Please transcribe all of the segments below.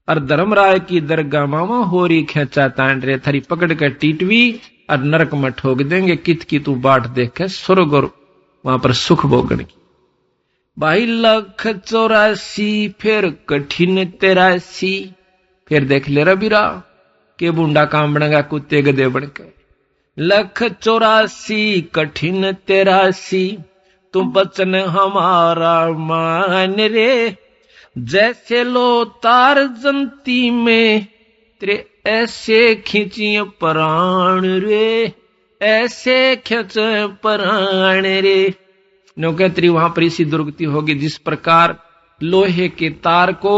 और धर्मराय की दरगाह मामा होरी खेचा तांड रे, थारी पकड़ के टीटवी और नरक में ठोक देंगे, कित की तू बाट देख के स्वर्ग और वहां पर सुख भोगन की। भाई 184 फिर कठिन 83, फिर देख ले रबीरा के बुंडा काम बनेगा कुत्ते गधे बन के। 184 कठिन 83, तू बचन हमारा मान रे, जैसे लो तार जंती में तेरे ऐसे खींचिए प्राण रे, ऐसे खींच प्राण रे। नौकरी वहां पर इसी दुर्गति होगी जिस प्रकार लोहे के तार को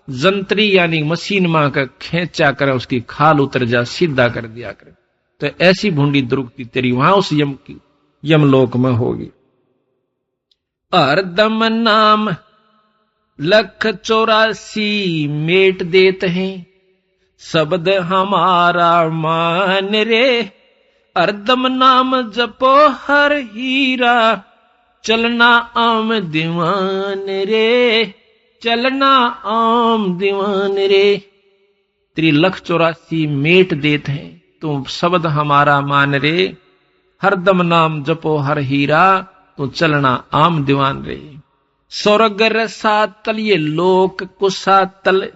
जंत्री यानी मशीन मां का खींचा कर उसकी खाल उतर जा, सीधा कर दिया करे, तो ऐसी भूंडी दुर्गति तेरी वहां उस यमलोक में होगी। हरदम नाम 184 मेट देते हैं, शब्द हमारा मान रे, हरदम नाम जपो हर हीरा, चलना आम दीवान रे, चलना आम दीवान रे। 184 मेट देते हैं, तुम शब्द हमारा मान रे, हरदम नाम जपो हर हीरा, तू चलना आम दीवान रे। स्वर्ग रसातल ये लोक कुसातल,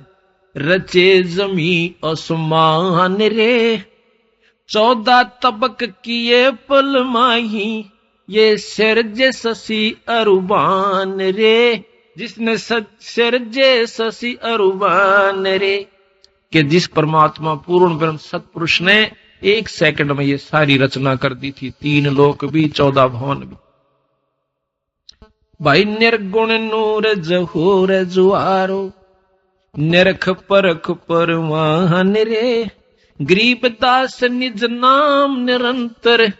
रचे जमी आसमान रे, 14 तबक किए पल माही, ये सिरजे शशि अरुबान रे, जिसने सिरजे शशि अरुबान रे, कि जिस परमात्मा पूर्ण ब्रह्म सत्पुरुष ने 1 सेकंड में ये सारी रचना कर दी थी, 3 लोक भी 14 भवन भी। भाई निर्गुण नूर जहूर जुआरो, निरख परख परवान रे, गरीबदास निज नाम निरंतर,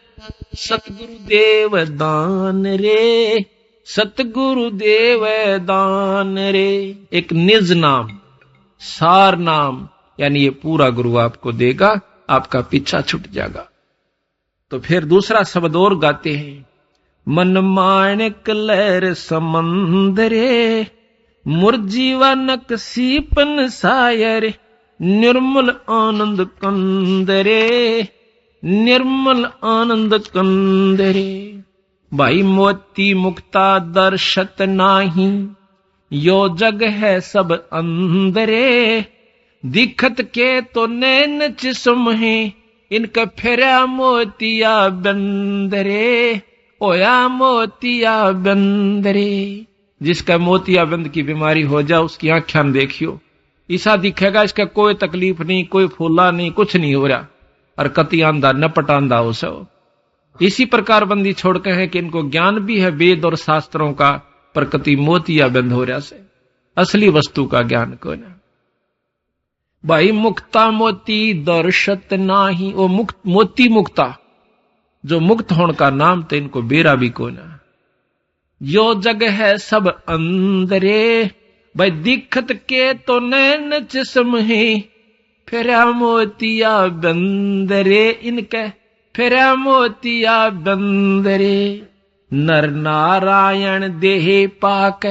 सतगुरु देव दान रे, सतगुरु देव दान रे। एक निज नाम, सार नाम, यानी ये पूरा गुरु आपको देगा, आपका पीछा छूट जाएगा। तो फिर दूसरा शब्द और गाते हैं, मन माणिक लहर समंदरे, मुरजीवानक सीपन सायर, निर्मल आनंद कंदरे, निर्मल आनंद कंदरे। भाई मोती मुक्ता दर्शत नाही, यो जग है सब अंदरे, दिखत के तो नैन चिस्म है, इनका फेरा मोतिया बंदरे, ओया मोतिया बंदरे। जिसका मोतिया बंद की बीमारी हो जाए उसकी आंखें देखियो, ऐसा दिखेगा इसका कोई तकलीफ नहीं, कोई फूला नहीं, कुछ नहीं हो रहा, और कति आंधा न पटांदा हो सो। इसी प्रकार बंदी छोड़ के है कि इनको ज्ञान भी है वेद और शास्त्रों का, पर कति मोतिया बंद हो रहा से, असली वस्तु का ज्ञान को ना। भाई मुक्ता मोती दर्शत नाही, वो मोती मुक्ता जो मुक्त होने का नाम, तो इनको बेरा भी को ना। यो जग है सब अंदरे, भाई दिखत के तो नैन चिस्म है, फेरा मोतिया बंदरे, इनके फेरा मोतिया बंदरे। नर नारायण देह पाक,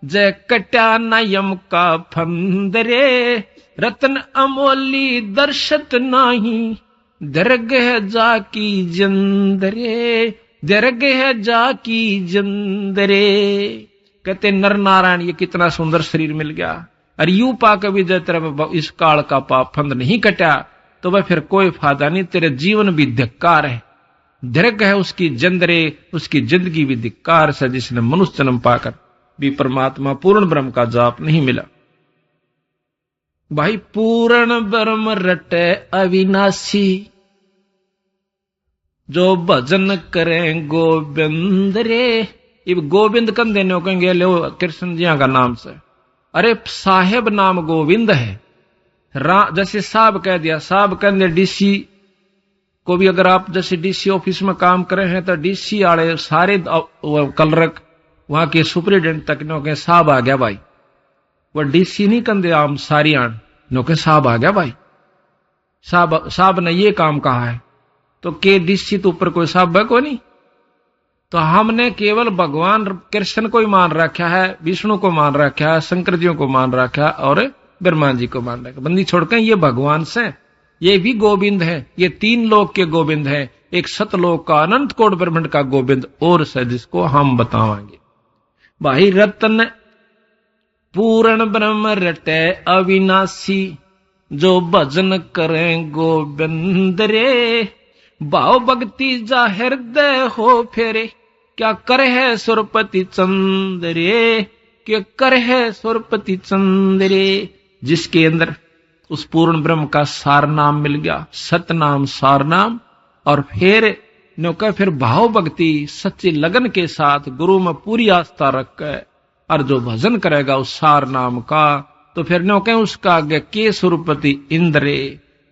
जय कट्या नयम का फंदरे, रतन अमोली दर्शत नाही, दरगह जाकी जंदरे, दरगह जाकी जंदरे। कहते नर नारायण ये कितना सुंदर शरीर मिल गया, और यूं पाक भी जय तेरा इस काल का पाप फंद नहीं कटा, तो वह फिर कोई फायदा नहीं, तेरे जीवन भी धिक्कार है, दरगह है उसकी जंदरे, उसकी जिंदगी भी धिक्कार से, जिसने मनुष्य जन्म पाकर भी परमात्मा पूर्ण ब्रह्म का जाप नहीं मिला। भाई पूर्ण ब्रह्म रटे अविनाशी, जो भजन करें गोविंद रे। ये गोविंद कन देने कहेंगे लो कृष्ण जी का नाम से, अरे साहेब नाम गोविंद है। जैसे साहब कह दिया, साहब कह दिया डीसी को भी, अगर आप जैसे डीसी ऑफिस में काम करे हैं तो डीसी वाले सारे कलरक वहां के सुपरिटेंडेंट तक नो के साहब आ गया भाई, वह डीसी नहीं कंदे आम सारी आन नो के साहब आ गया भाई, साहब ने ये काम कहा है, तो के डीसी तो ऊपर कोई साहब है को नहीं। तो हमने केवल भगवान कृष्ण को ही मान रखा है, विष्णु को मान रखा है, शंकर जी को मान रखा है, और ब्रह्मा जी को मान रखा। बंदी छोड़कर ये भगवान से, ये भी गोविंद है, ये 3 लोक के गोविंद है, एक सतलोक का अनंत कोट ब्रह्मांड का गोविंद और से, जिसको हम बतावांगे। भाई रतन पूर्ण ब्रह्म रटे अविनाशी, जो भजन करें गोविंद रे, भाव भक्ति जा हृदय हो फेरे, क्या कर है सुरपति चंद्रे, क्या कर है सुरपति चंद्रे। जिसके अंदर उस पूर्ण ब्रह्म का सार नाम मिल गया, सत नाम सार नाम, और फिर भाव भक्ति सच्ची लगन के साथ गुरु में पूरी आस्था रख कर, और जो भजन करेगा उस सार नाम का, तो फिर नो कहें उसका आगे के सुरपति इंद्रे,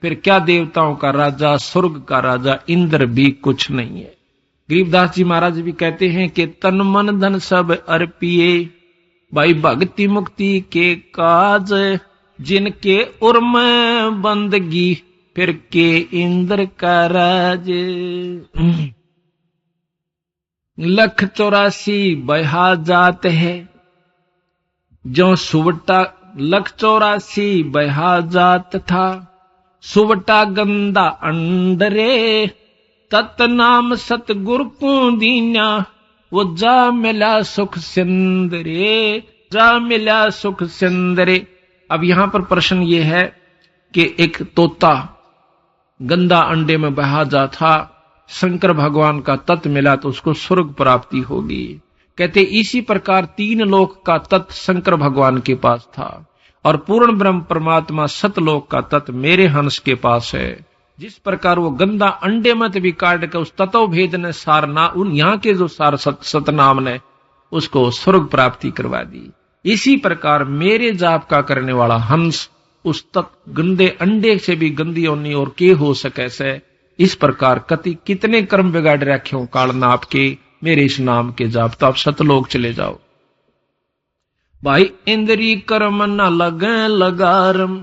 फिर क्या देवताओं का राजा, स्वर्ग का राजा इंद्र भी कुछ नहीं है। गरीबदास जी महाराज भी कहते हैं कि तन मन धन सब अर्पिए, भाई भक्ति मुक्ति के काज, जिनके उर्म बंदगी, फिर के इंद्र का राज। 184 बहा जात है, जो सुवटा 184 बहा जात था, सुवटा गंदा अंडरे, तत् नाम सतगुरु को दीना, वो जा मिला सुख सिंदरे, जा मिला सुख सिंदरे। अब यहां पर प्रश्न ये है कि एक तोता गंदा अंडे में बहा जा था, शंकर भगवान का तत्व मिला तो उसको स्वर्ग प्राप्ति होगी। कहते इसी प्रकार 3 लोक का तत्व शंकर भगवान के पास था, और पूर्ण ब्रह्म परमात्मा सतलोक का तत्व मेरे हंस के पास है। जिस प्रकार वो गंदा अंडे मत भी काट कर उस तत्व भेद ने सारना, उन यहाँ के जो सार सतनाम ने उसको स्वर्ग प्राप्ति करवा दी, इसी प्रकार मेरे जाप का करने वाला हंस उस गंदे अंडे से भी गंदी होनी और के हो सके से। इस प्रकार कति कितने कर्म बिगाड़ रखे हो काल नाप के, मेरे इस नाम के जाप तो आप सतलोक चले जाओ। भाई इंद्री कर्म न लगे लगारम,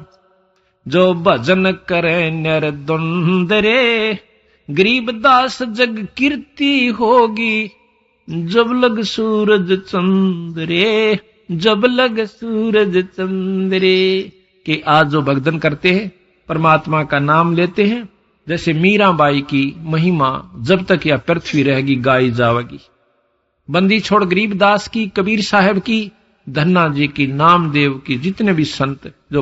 जो भजन करे निर्द्वंदरे, गरीबदास जग कीर्ति होगी, जब लग सूरज चंद्रे, जब लग सूरज चंद्रे। कि आज जो भक्तन करते हैं, परमात्मा का नाम लेते हैं, जैसे मीराबाई की महिमा जब तक यह पृथ्वी रहेगी गाई जावेगी। बंदी छोड़ गरीबदास की, कबीर साहब की, धन्ना जी की, नामदेव की, जितने भी संत जो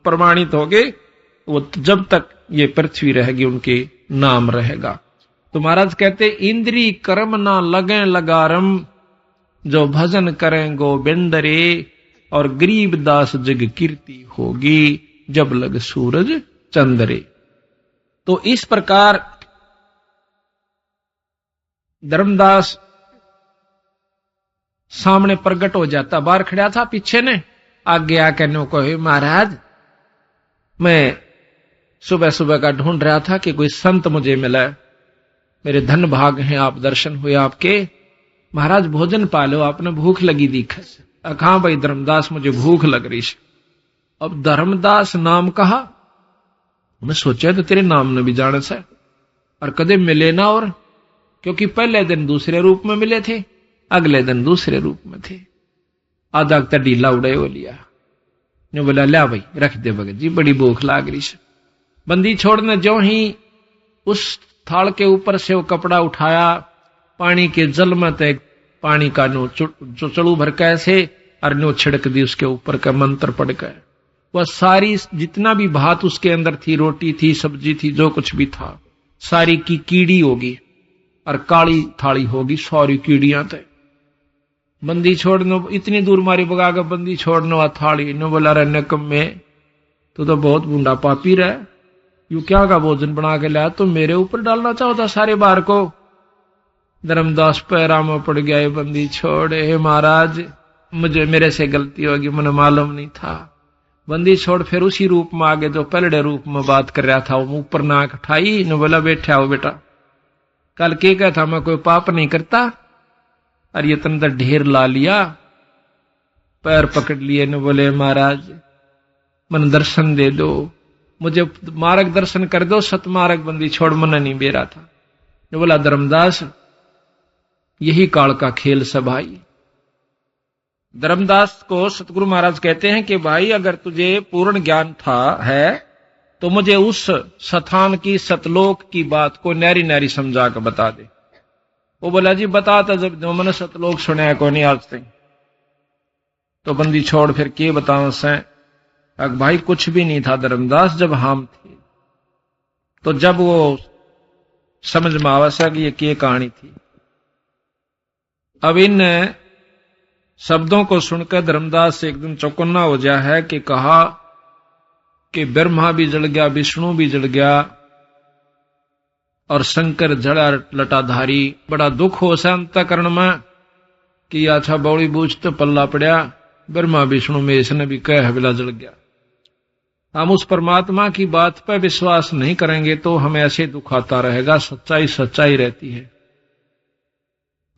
प्रमाणित हो गए, वो जब तक ये पृथ्वी रहेगी उनके नाम रहेगा। तो महाराज कहते इंद्री कर्म ना लगे लगारम, जो भजन करें गोविंद रे, और गरीबदास जग कीर्ति होगी, जब लग सूरज चंद्रे। तो इस प्रकार धर्मदास सामने प्रकट हो जाता, बाहर खड़ा था, पीछे ने आगे आकर नो कहे महाराज मैं सुबह सुबह का ढूंढ रहा था कि कोई संत मुझे मिला, मेरे धन भाग हैं, आप दर्शन हुए आपके, महाराज भोजन पालो, आपने भूख लगी दीखस। हाँ भाई धर्मदास मुझे भूख लग रही है। अब धर्मदास नाम कहा, मैं सोचा तो तेरे नाम ने भी जाने से, और कदे मिले ना, और क्योंकि पहले दिन दूसरे रूप में मिले थे, अगले दिन दूसरे रूप में थे। आधा तक ढीला उड़े हो लिया, ने बोला लिया भाई रख दे भगत जी, बड़ी भूख लाग रही है। बंदी छोड़ने जो ही उस थाल के ऊपर से वो कपड़ा उठाया, पानी के जल में तक पानी का नो चुचड़ू भर कैसे और नो छिड़क दी उसके ऊपर का, मंत्र पढ़ कर वह सारी जितना भी भात उसके अंदर थी, रोटी थी, सब्जी थी, जो कुछ भी था, सारी की कीड़ी होगी और काली थाली होगी, सारी कीड़ियां थे। बंदी छोड़नो इतनी दूर मारी बगा कर बंदी छोड़नो आ थाली नो बोला रे नकम में तो बहुत बूंदा पापी रहा, यू क्या का भोजन बना के लाया, तो मेरे ऊपर डालना चाहता सारे बार को। धर्मदास पैरा में पड़ गया, बंदी छोड़े, हे महाराज मुझे मेरे से गलती होगी, मुझे मालूम नहीं था। बंदी छोड़ फिर उसी रूप में आगे जो पलड़े रूप में बात कर रहा था, वो ऊपर नाक उठाई न बोला बैठा हो बेटा, कल के कहा था मैं कोई पाप नहीं करता, और ये तंदर ढेर ला लिया, पैर पकड़ लिए न बोले महाराज मन दर्शन दे दो, मुझे मार्ग दर्शन कर दो, सतमार्ग बंदी छोड़ मन नहीं बेरा था। ने बोला धर्मदास यही काल का खेल सब भाई, धर्मदास को सतगुरु महाराज कहते हैं कि भाई अगर तुझे पूर्ण ज्ञान है तो मुझे उस स्थान की सतलोक की बात को नैरी नैरी समझा कर बता दे। वो बोला जी बताता जब जो मैंने सतलोक सुना को नहीं आज तक। तो बंदी छोड़ फिर के बताओ से भाई कुछ भी नहीं था धर्मदास जब हम थे। तो जब वो समझ में आवा कि ये क्या कहानी थी। अब इन शब्दों को सुनकर धर्मदास से एकदम चौकन्ना हो गया है कि कहा कि ब्रह्मा भी जल गया, विष्णु भी जल गया और शंकर जड़ा लटाधारी। बड़ा दुख हो सा अंतःकरण में कि अच्छा बौड़ी बूझ तो पल्ला पड़ा, ब्रह्मा विष्णु में इसने भी कह हविला जल गया। हम उस परमात्मा की बात पर विश्वास नहीं करेंगे तो हमें ऐसे दुख आता रहेगा। सच्चाई सच्चाई रहती है,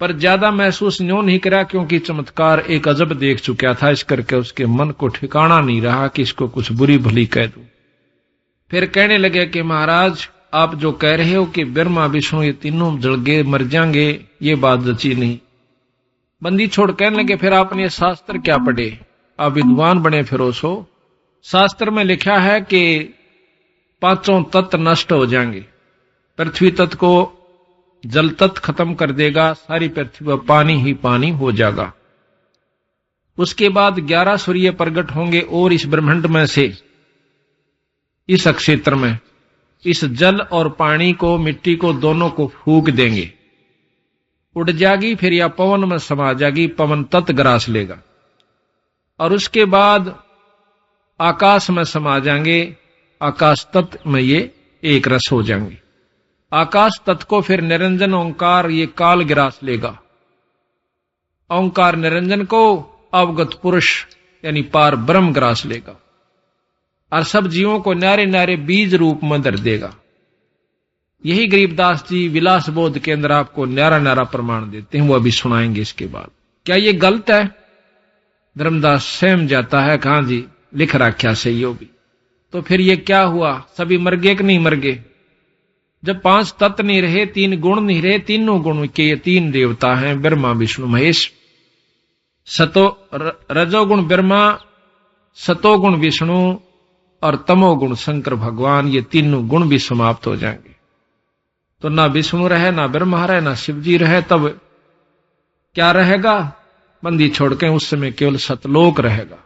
पर ज्यादा महसूस न्यों नहीं करा क्योंकि चमत्कार एक अजब देख चुका था। इस करके उसके मन को ठिकाना नहीं रहा कि इसको कुछ बुरी भली कह दूं। फिर कहने लगे कि महाराज आप जो कह रहे हो कि ब्रह्मा विष्णु ये तीनों जल गए मर जाएंगे, ये बात जची नहीं। बंदी छोड़ कहने लगे फिर आपने शास्त्र क्या पढ़े, आप विद्वान बने फिरो सो। शास्त्र में लिखा है कि पांचों तत्व नष्ट हो जाएंगे। पृथ्वी तत्व को जल तत्व खत्म कर देगा, सारी पृथ्वी पर पानी ही पानी हो जाएगा। उसके बाद 11 सूर्य प्रकट होंगे और इस ब्रह्मांड में से इस क्षेत्र में इस जल और पानी को मिट्टी को दोनों को फूंक देंगे, उड़ जाएगी। फिर या पवन में समा जाएगी, पवन तत्व ग्रास लेगा। और उसके बाद आकाश में समा जाएंगे, आकाश तत्व में ये एक रस हो जाएंगे। आकाश तत्व को फिर निरंजन ओंकार ये काल ग्रास लेगा। ओंकार निरंजन को अवगत पुरुष यानी पार ब्रह्म ग्रास लेगा और सब जीवों को नारे नारे बीज रूप में धर देगा। यही गरीबदास जी विलास बोध के अंदर आपको न्यारा न्यारा प्रमाण देते हैं, वो अभी सुनाएंगे इसके बाद। क्या ये गलत है? धर्मदास सहम जाता है, कहां जी लिख रखा सही हो भी। तो फिर ये क्या हुआ, सभी मर गए कि नहीं मर गए? जब 5 तत्व नहीं रहे, 3 गुण नहीं रहे, तीनों गुण के ये 3 देवता हैं ब्रह्मा विष्णु महेश। रजोगुण ब्रह्मा, सतोगुण विष्णु और तमोगुण शंकर भगवान, ये तीनों गुण भी समाप्त हो जाएंगे। तो ना विष्णु रहे, ना ब्रह्मा रहे, ना शिव जी रहे, तब क्या रहेगा? बंदी छोड़ के उस समय केवल सतलोक रहेगा,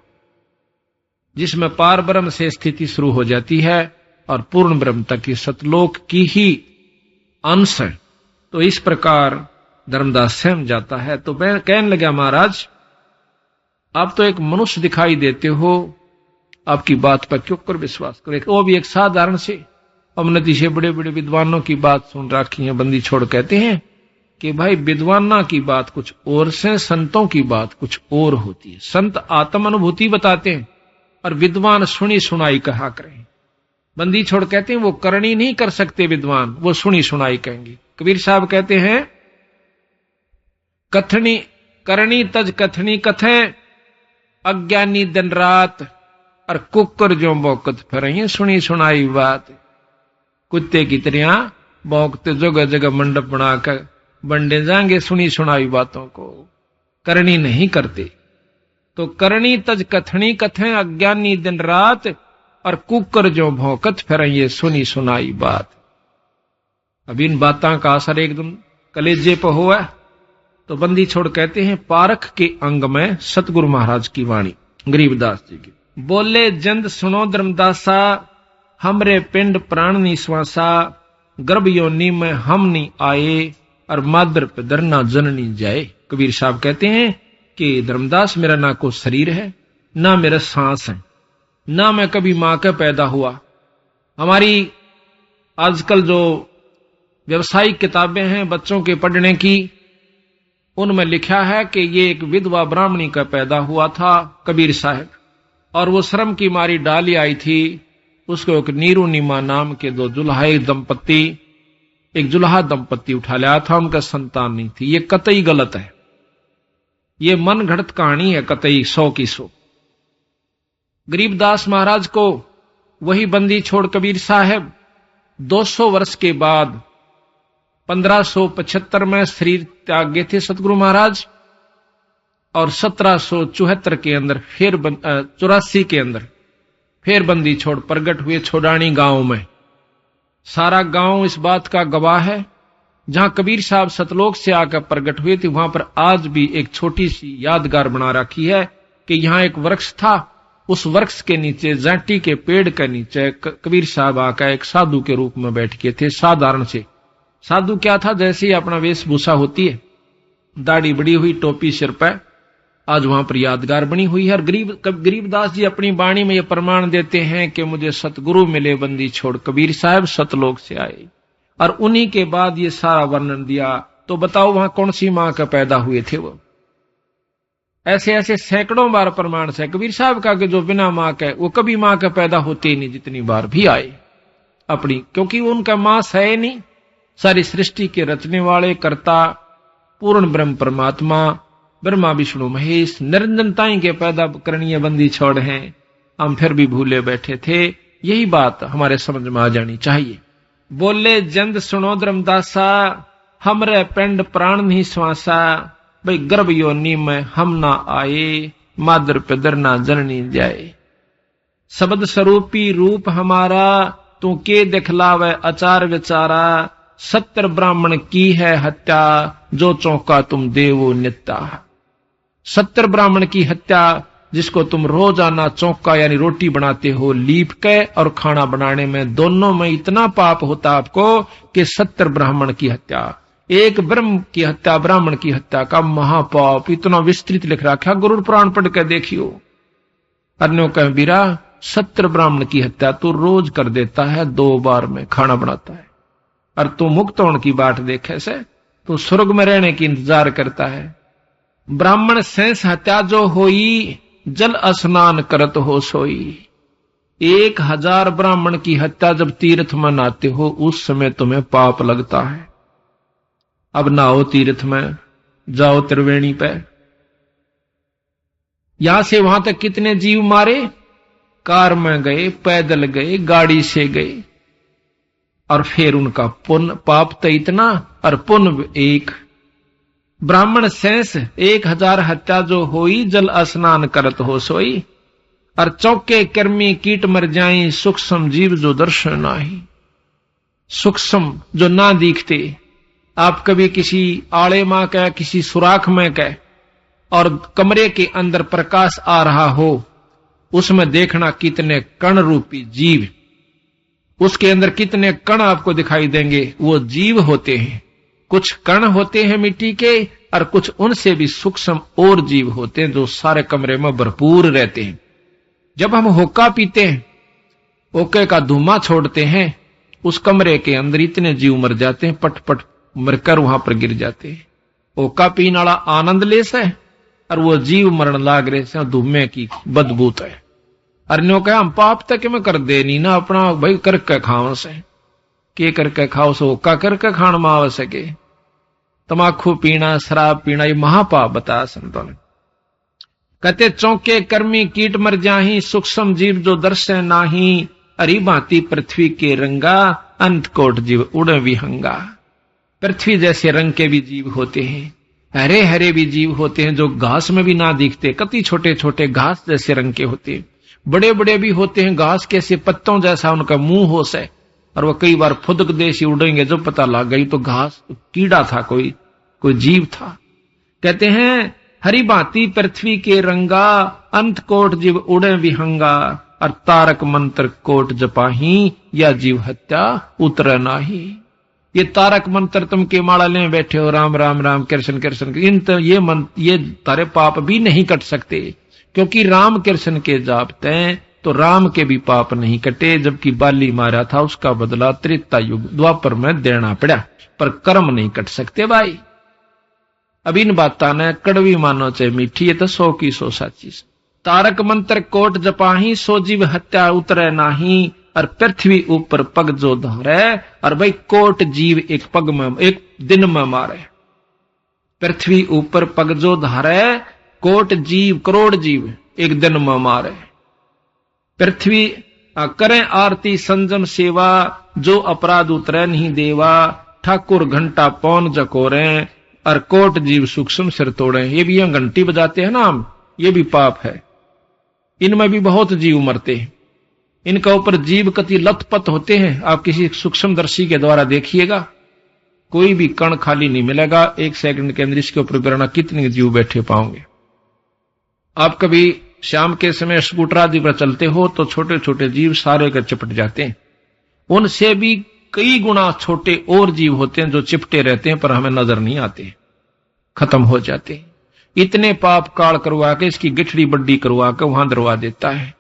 जिसमें पार ब्रह्म से स्थिति शुरू हो जाती है और पूर्ण ब्रह्म तक की सतलोक की ही अंश है। तो इस प्रकार धर्मदास सहम जाता है। तो मैं कहने लगा महाराज आप तो एक मनुष्य दिखाई देते हो, आपकी बात पर क्यों कर विश्वास करे? वो भी एक साधारण से अवनति से बड़े बड़े विद्वानों की बात सुन रखी है। बंदी छोड़ कहते हैं कि भाई विद्वाना की बात कुछ और से, संतों की बात कुछ और होती है। संत आत्म अनुभूति बताते हैं और विद्वान सुनी सुनाई कहा करें। बंदी छोड़ कहते हैं वो करनी नहीं कर सकते विद्वान, वो सुनी सुनाई कहेंगे। कबीर साहब कहते हैं कथनी करनी तज कथनी कथे, अज्ञानी दिन रात और कुकर जो बौकत फिर सुनी सुनाई बात। कुत्ते की तरह बौकते जगह जगह मंडप बनाकर बंडे जाएंगे सुनी सुनाई बातों को, करनी नहीं करते। तो करनी तज कथनी कथे, अज्ञानी दिन रात और कुकर जो भौकत फिर ये सुनी सुनाई बात। अब इन बातों का असर एकदम कलेजे पर हुआ। तो बंदी छोड़ कहते हैं पारख के अंग में सतगुरु महाराज की वाणी गरीबदास जी की। बोले जंद सुनो धर्मदासा, हमरे पिंड प्राण निश्वासा, गर्भ योनि में हम नहीं आए और मादर पे दरना जननी जाए। कबीर साहब कहते हैं कि धर्मदास मेरा ना कोई शरीर है, ना मेरा सांस है, ना मैं कभी मां का पैदा हुआ। हमारी आजकल जो व्यवसायिक किताबें हैं बच्चों के पढ़ने की, उनमें लिखा है कि ये एक विधवा ब्राह्मणी का पैदा हुआ था कबीर साहब, और वो श्रम की मारी डाली आई थी। उसको एक नीरू नीमा नाम के 2 जुल्हा दंपत्ति, एक जुल्हा दंपत्ति उठा लिया था, उनका संतान नहीं थी। ये कतई गलत है, ये मन घड़त कहानी है, कतई 100 की 100। गरीबदास महाराज को वही बंदी छोड़ कबीर साहब 200 वर्ष के बाद 1575 में शरीर त्याग गए थे सतगुरु महाराज। और 1774 के अंदर 84 के अंदर फिर बंदी छोड़ प्रगट हुए छोड़ानी गांव में। सारा गांव इस बात का गवाह है। जहां कबीर साहब सतलोक से आकर प्रगट हुए थे वहां पर आज भी एक छोटी सी यादगार बना रखी है कि यहां एक वृक्ष था, उस वृक्ष के नीचे जाटी के पेड़ के नीचे कबीर साहब आकर एक साधु के रूप में बैठ के थे। साधारण से साधु क्या था, जैसे ही अपना वेशभूषा होती है, दाढ़ी बड़ी हुई, टोपी सिर पर, आज वहां पर यादगार बनी हुई है। और गरीबदास जी अपनी वाणी में यह प्रमाण देते हैं कि मुझे सतगुरु मिले बंदी छोड़, कबीर साहब सतलोक से आए। और उन्हीं के बाद ये सारा वर्णन दिया। तो बताओ वहां कौन सी मां का पैदा हुए थे वो? ऐसे ऐसे सैकड़ों बार प्रमाण से कबीर साहब का कि जो बिना मां के वो कभी मां का पैदा होते ही नहीं, जितनी बार भी आए अपनी, क्योंकि वो उनका मां है नहीं। सारी सृष्टि के रचने वाले कर्ता पूर्ण ब्रह्म परमात्मा ब्रह्मा विष्णु महेश निरंजन ताई के पैदा करणीय बंदी छोड़ हैं। हम फिर भी भूले बैठे थे। यही बात हमारे समझ में आ जानी चाहिए। बोले जंद सुनो धर्मदासा, हमरे पिंड प्राण नहीं श्वासा, भाई गर्भ योनि में हम ना आए, मादर पिदर ना जननी जाए। शब्द स्वरूपी रूप हमारा, तू के दिखलावे आचार विचारा, 70 ब्राह्मण की है हत्या, जो चौंका तुम देवो नित्या। 70 ब्राह्मण की हत्या, जिसको तुम रोजाना चौका यानी रोटी बनाते हो लीप के और खाना बनाने में, दोनों में इतना पाप होता आपको कि 70 ब्राह्मण की हत्या, एक ब्रह्म की हत्या, ब्राह्मण की हत्या का महापाप इतना विस्तृत लिख रखा। गुरु पुराण पढ़ के देखियो। अन्यों कह बीरा 70 ब्राह्मण की हत्या तो रोज कर देता है, 2 बार में खाना बनाता है, और तू मुक्त होने की बात देखे से तो स्वर्ग में रहने की इंतजार करता है। ब्राह्मण सेंस हत्या जो होई, जल स्नान करत हो सोई। 1000 ब्राह्मण की हत्या जब तीर्थ में नहाते हो उस समय तुम्हें पाप लगता है। अब नहाओ तीर्थ में, जाओ त्रिवेणी पे। यहां से वहां तक कितने जीव मारे, कार में गए, पैदल गए, गाड़ी से गए, और फिर उनका पुण्य पाप तो इतना और पुण्य एक। ब्राह्मण सेंस 1000 हत्या जो होई, जल स्नान करत हो सोई। और चौके कर्मी कीट मर जाई, सूक्ष्म जीव जो दर्शन नाही। सूक्ष्म जो ना दिखते, आप कभी किसी आड़े में कह, किसी सुराख में कह, और कमरे के अंदर प्रकाश आ रहा हो, उसमें देखना कितने कण रूपी जीव, उसके अंदर कितने कण आपको दिखाई देंगे, वो जीव होते हैं। कुछ कण होते हैं मिट्टी के, और कुछ उनसे भी सूक्ष्म और जीव होते हैं जो सारे कमरे में भरपूर रहते हैं। जब हम होका पीते हैं, ओके का धुआं छोड़ते हैं, उस कमरे के अंदर इतने जीव मर जाते हैं, पट पट मरकर वहां पर गिर जाते हैं। ओका पीने वाला आनंद ले से, और वो जीव मरण लाग रहे से, धुएं की बदबूत है। अरण्यों कहा हम पाप तक में कर दे नहीं ना, अपना भाई करके खाओ से, के करके खाओ से होका करके खान में आव सके। तमाकू पीना, शराब पीना, ये महापाप बताया संतों ने। कहते चौके कर्मी कीट मर जाही, सूक्ष्म जीव जो दर्शन नाही, अरी भांति पृथ्वी के रंगा, अंत कोट जीव उड़े विहंगा। पृथ्वी जैसे रंग के भी जीव होते हैं, हरे हरे भी जीव होते हैं जो घास में भी ना दिखते, कति छोटे छोटे घास जैसे रंग के होते हैं। बड़े बड़े भी होते हैं, घास के से पत्तों जैसा उनका मुंह हो से, और वह कई बार फुदक देसी उड़ेंगे, जब पता लग गई तो घास कीड़ा था, कोई जीव था। कहते हैं हरी भांति पृथ्वी के रंगा, अंत कोट जीव उड़े विहंगा, और तारक मंत्र कोट जपाही, या जीव हत्या उतर नाही। ये तारक मंत्र तुम के माला ले बैठे हो, राम राम राम कृष्ण कृष्ण, ये तारे पाप भी नहीं कट सकते, क्योंकि राम कृष्ण के जापते तो राम के भी पाप नहीं कटे। जबकि बाली मारा था, उसका बदला त्रेता युग द्वापर में देना पड़ा, पर कर्म नहीं कट सकते भाई। अब इन बातों ने कड़वी मानो चाहे मीठी, ये तो 100 की 100 साची। तारक मंत्र कोट जपाही, सो जीव हत्या उतरे नाही, और पृथ्वी ऊपर पग जो धारे, और भाई कोट जीव एक पग में, एक दिन में मारे। पृथ्वी ऊपर पग जो धारे, कोट जीव करोड़ जीव एक दिन में मारे। पृथ्वी करें आरती संजम सेवा, जो अपराध उतरे नहीं देवा, ठाकुर घंटा पौन जकोरे, और कोट जीव सूक्ष्म सिर तोड़े। ये भी हम घंटी बजाते हैं ना हम, ये भी पाप है। इनमें भी बहुत जीव मरते हैं, इनका ऊपर जीव कति लथपथ होते हैं। आप किसी सूक्ष्मदर्शी के द्वारा देखिएगा, कोई भी कण खाली नहीं मिलेगा। 1 सेकंड के अंदर इसके ऊपर गिरना कितने जीव बैठे पाओगे। आप कभी शाम के समय स्कूटर आदि पर चलते हो तो छोटे छोटे जीव सारे कर चिपट जाते हैं। उनसे भी कई गुना छोटे और जीव होते हैं जो चिपटे रहते हैं पर हमें नजर नहीं आते, खत्म हो जाते हैं। इतने पाप काल करवा के इसकी गिठड़ी बड्डी करवा के वहां दरवा देता है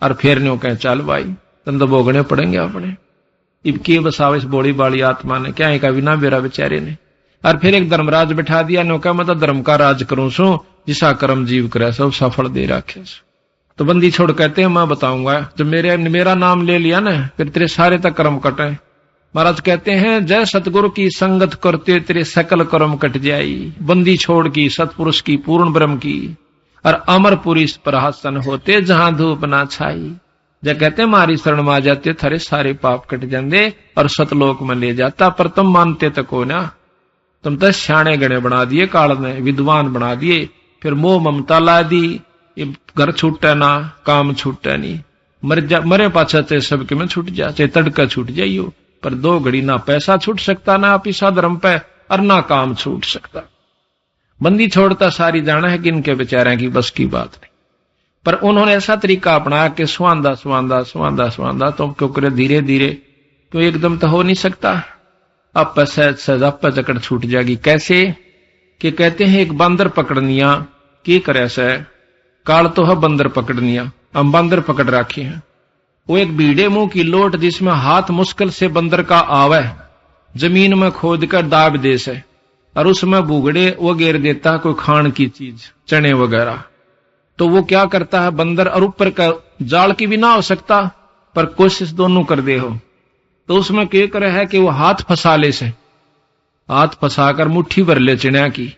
और फिर न्यों कहे चल भाई तुम तो भोगने पड़ेंगे अपने। इबके बसाव इस बोली बाली आत्मा ने क्या है बिना बेरा बेचारे ने। और फिर एक धर्मराज बिठा दिया, न्यों कहा मैं तो धर्म का राज करूं सू, जिसा कर्म जीव करे सब सफल दे रखे। तो बंदी छोड़ कहते हैं मैं बताऊंगा, जब मेरा नाम ले लिया ना फिर तेरे सारे तक कर्म कटे। महाराज कहते हैं जय सतगुरु की संगत करते तेरे सकल कर्म कट जाई। बंदी छोड़ की सतपुरुष की पूर्ण ब्रह्म की और अमरपुरी प्रहसन होते जहां धूप ना छाई। जब कहते हैं मारी शरण में आ जाते थारे सारे पाप कट जाते और सतलोक में ले जाता। पर तुम मानते तो को ना, तुम तो सियाणे गणे बना दिए काल ने, विद्वान बना दिए। फिर मोह ममता ला दी, घर छूटे ना काम छूटे नहीं। मरे पाछा चाहे सबके में छूट जा, चाहे तड़का छूट जाइयो, पर 2 घड़ी ना पैसा छूट सकता ना पिसा धर्म पे और ना काम छूट सकता। बंदी छोड़ता सारी जाना है कि इनके बेचारे की बस की बात नहीं। पर उन्होंने ऐसा तरीका अपनाया कि स्वांदा स्वांदा स्वांदा स्वांदा तुम क्यों करे धीरे धीरे, क्यों एकदम तो हो नहीं सकता। अब सहज सहज आप जकड़ छूट जाएगी। कैसे कि कहते हैं एक बंदर पकड़निया की करे से काल तो है बंदर पकड़निया, हम बंदर पकड़ रखे हैं। वो एक बीड़े मुंह की लोट जिसमें हाथ मुश्किल से बंदर का आवे, जमीन में खोद कर दाब दे से और उसमें बुगड़े वो घेर देता है कोई खान की चीज, चने वगैरह। तो वो क्या करता है बंदर, और ऊपर का जाल की भी ना हो सकता पर कोशिश दोनों कर दे हो। तो उसमें क्या करे है कि वो हाथ फंसा ले से, हाथ फंसाकर मुट्ठी भर ले चिड़िया की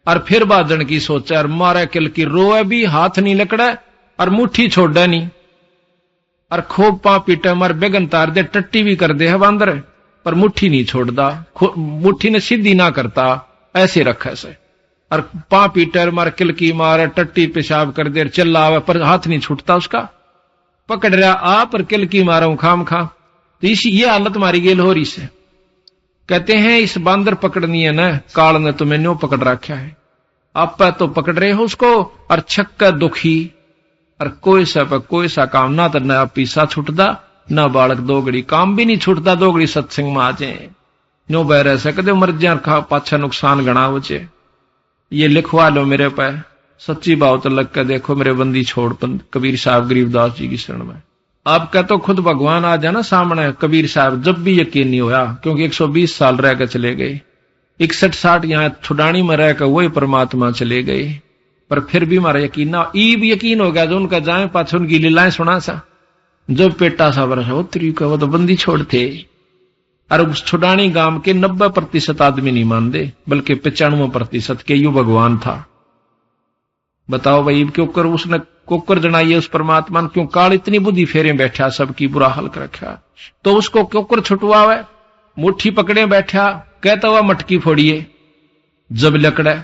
और फिर बाजन की सोचा और मारे किल की रोए भी हाथ नहीं लकड़ा और मुट्ठी छोड़ा नहीं और खूब पा पीटे मार बेगन तार दे, टट्टी भी कर दे है बंदर पर मुट्ठी नहीं छोड़दा, मुट्ठी ने सीधी ना करता, ऐसे रखे से और पा पीटर मार किल की मारे टट्टी पेशाब कर दे चिल्ला पर हाथ नहीं छूटता उसका। पकड़ रहा आ पर किल की मारा खाम खा। तो इसी ये हालत मारी गेल हो रही से। कहते हैं इस बंदर पकड़नी है ना, काल ने तुम्हें न्यों पकड़ रखा है। आप तो पकड़ रहे हो उसको और छक्का दुखी और कोई सा काम ना तो न पीसा छुटदा न बालक 2 घड़ी काम भी नहीं छुटता। 2 घड़ी सत्संग में आ जाए नो बह रह सकते मर जा खा पाछा नुकसान गणा हो जाए। ये लिखवा लो मेरे पे, सच्ची बात लग कर देखो मेरे बंदी छोड़ कबीर साहब गरीबदास जी की शरण में। आपका तो खुद भगवान आ जाना सामने। कबीर साहब जब भी यकीन नहीं होया क्योंकि 120 साल रह कर चले गए, 61-60 यहाँ छुडानी में रहकर वही परमात्मा चले गए, पर फिर भी हमारा यकीन ना ईब यकीन हो गया जो उनका जाए पाछे उनकी लीलाएं सुना सा। जब पेटा सा वर्ष हो तरीका वो तो बंदी छोड़ते और उस छुडानी गांव के 90% आदमी नहीं मानते बल्कि 95% के यू भगवान था। बताओ भाई क्यों कर उसने कोकर जनाई उस परमात्मा ने, क्यों काल इतनी बुद्धि फेरे बैठा सबकी बुरा हाल कर रखा। तो उसको कोकर छुटवावे, मुट्ठी पकड़े बैठा कहता हुआ मटकी फोड़िए, जब लकड़ा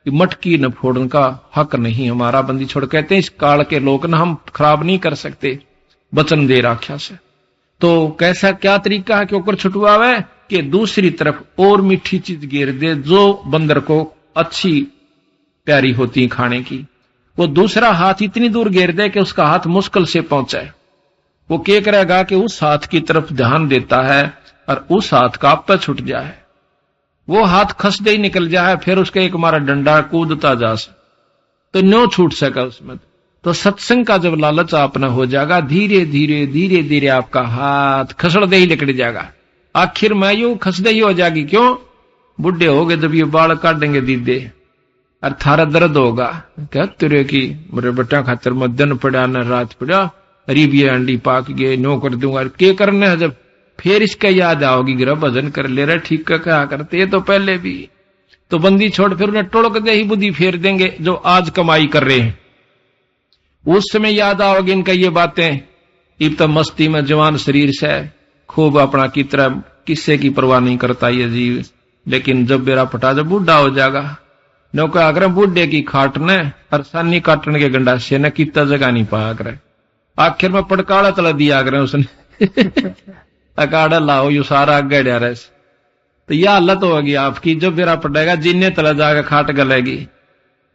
मटकी न फोड़ने का हक नहीं हमारा। बंदी छोड़ कहते हैं इस काल के लोग न हम खराब नहीं कर सकते वचन दे राख्या से। तो कैसा क्या तरीका है कि ऊपर छुटवावे कि दूसरी तरफ और मीठी चीज गिर दे जो बंदर को अच्छी प्यारी होती खाने की। वो दूसरा हाथ इतनी दूर गिर दे कि उसका हाथ मुश्किल से पहुंचे। वो क्या करेगा कि उस हाथ की तरफ ध्यान देता है और उस हाथ का आप पे छुट जाए, वो हाथ खसदे ही निकल जाए, फिर उसके एक मारा डंडा कूदता जा तो न्यो छूट सका उसमें। तो सत्संग का जब लालच आपना हो जाएगा धीरे धीरे धीरे धीरे आपका हाथ खसड़दे ही निकल जाएगा। आखिर में यूं खसदे ही हो जाएगी। क्यों? बुढ़े हो गए जब ये बाल काटेंगे दीदे और थारा दर्द होगा क्या तेरे की मेरे बट्टा खातर में दिन पड़ा न रात पड़ा, अरीब ये अंडी पाक गए नो कर दूंगा के करने है। जब फिर इसका याद आओगी गिरा भजन कर ले रहा ठीक का क्या करते तो पहले भी। तो बंदी छोड़ फिर उन्हें टोड़क दे ही बुद्धि फेर देंगे जो आज कमाई कर रहे हैं। उस समय याद आओगे इनका ये बातें। इब तो मस्ती में जवान शरीर से खूब अपना की तरह किस्से की परवाह नहीं करता ये जीव। लेकिन जब बेरा पटा जब बूढ़ा हो जाएगा नौका अगर बूढ़े की खाटने और सानी काटने के गंडासे ने कितना जगह नहीं पाया करे। आखिर में पड़काड़ा तला दिया करे उसने अकाड़ा लाओ यू सारा आगे डा रहे। तो यह हालत होगी आपकी, जब बेरा पड़ेगा जिन्ने तला जाकर खाट गलेगी।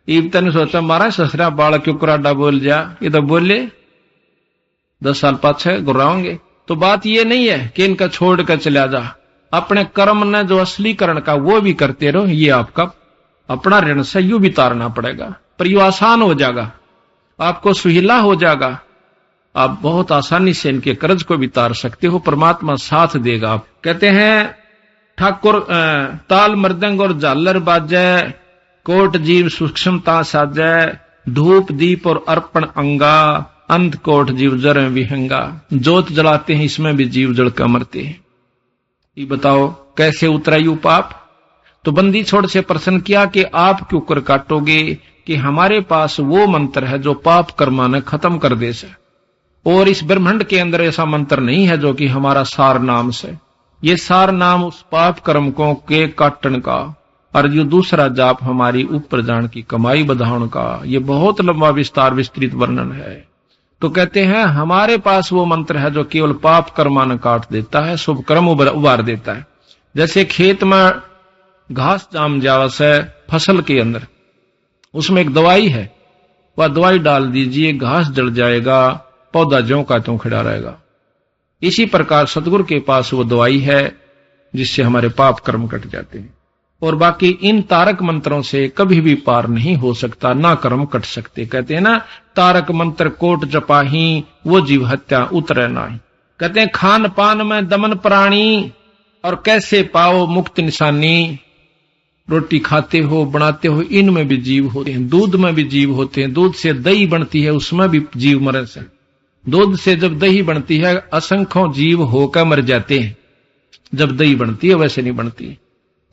ईब तने सोचा मारा ससरा बाल क्यों कराडा बोल जा, ये तो बोले 10 साल पाछे गुर्राओंगे। तो बात ये नहीं है कि इनका छोड़ कर चला जा, अपने कर्म ने जो असलीकरण का वो भी करते रहो। ये आपका अपना ऋण से यू भी तारना पड़ेगा, पर यू आसान हो जाएगा, आपको सुहिला हो जाएगा। आप बहुत आसानी से इनके कर्ज को भी तार सकते हो, परमात्मा साथ देगा। आप कहते हैं ठाकुर ताल मृदंग और झालर बाजे, कोट जीव सूक्ष्मता साजे, धूप दीप और अर्पण अंगा, अंत कोट जीव जर विहंगा। जोत जलाते हैं इसमें भी जीव जल कर मरते हैं। ये बताओ कैसे उतरा यू पाप। तो बंदी छोड़ से प्रश्न किया कि आप क्यों कर काटोगे, कि हमारे पास वो मंत्र है जो पाप कर्मा ने खत्म कर दे से, और इस ब्रह्मांड के अंदर ऐसा मंत्र नहीं है जो कि हमारा सार नाम से। ये सार नाम उस पाप कर्म को के काटन का, और जो दूसरा जाप हमारी ऊपर जान की कमाई बधाउन का। ये बहुत लंबा विस्तार विस्तृत वर्णन है। तो कहते हैं हमारे पास वो मंत्र है जो केवल पाप कर्मान काट देता है, शुभ कर्म उबार देता है। जैसे खेत में घास जाम जावा से फसल के अंदर, उसमें एक दवाई है, वह दवाई डाल दीजिए घास जल जाएगा, पौधा ज्यों का त्यों खड़ा रहेगा। इसी प्रकार सतगुरु के पास वो दवाई है जिससे हमारे पाप कर्म कट जाते हैं, और बाकी इन तारक मंत्रों से कभी भी पार नहीं हो सकता, ना कर्म कट सकते। कहते हैं ना तारक मंत्र कोट जपाही, वो जीव हत्या उतरे नाही। कहते हैं खान पान में दमन प्राणी, और कैसे पाओ मुक्त निशानी। रोटी खाते हो बनाते हो इनमें भी जीव होते हैं, दूध में भी जीव होते हैं, दूध से दही बनती है उसमें भी जीव मरे से। दूध से जब दही बनती है असंख्यों जीव होकर मर जाते हैं, जब दही बनती है वैसे नहीं बनती।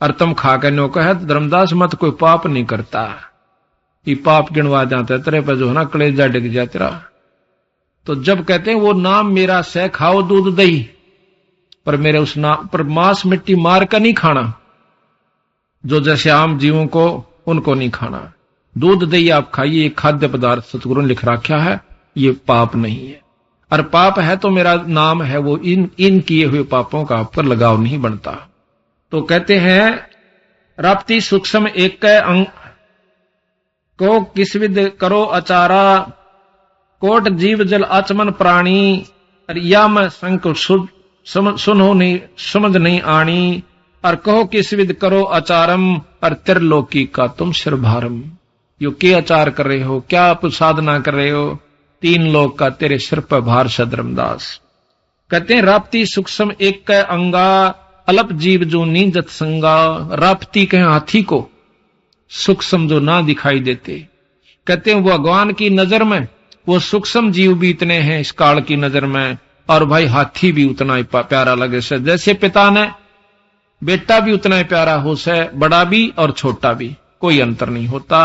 और तुम खा कर नो कहे धर्मदास मत कोई पाप नहीं करता, ये पाप गिनवा जाता है तेरे पर जो है ना कलेजा डिग जा तेरा। तो जब कहते हैं वो नाम मेरा से खाओ दूध दही, पर मेरे उस नाम पर मांस मिट्टी मार कर नहीं खाना, जो जैसे आम जीवों को उनको नहीं खाना। दूध दही आप खाइए, खाद्य पदार्थ सतगुरु ने लिख रखा है, ये पाप नहीं है। और पाप है तो मेरा नाम है वो इन किए हुए पापों का आप पर लगाव नहीं बनता। तो कहते हैं राप्ती सूक्ष्म एक अंग को किस विद करो अचारा, कोट जीव जल आचमन प्राणी, या में संक सुनो नहीं समझ नहीं आनी, और कहो किस विद करो आचारम, और त्रिलोकी का तुम सिर भारम। यो के आचार कर रहे हो, क्या आप साधना कर रहे हो, 3 लोक का तेरे सिर पर भार सदरमदास। कहते हैं राप्ती सूक्ष्म एक अंगा, अलप जीव जो नींजत संगा। राप्ती कहें हाथी को, सूक्ष्म जो ना दिखाई देते। कहते हैं भगवान की नजर में वो सूक्ष्म जीव भी इतने हैं इस काल की नजर में, और भाई हाथी भी उतना ही प्यारा लगे से। जैसे पिता ने बेटा भी उतना ही प्यारा हो से, बड़ा भी और छोटा भी, कोई अंतर नहीं होता।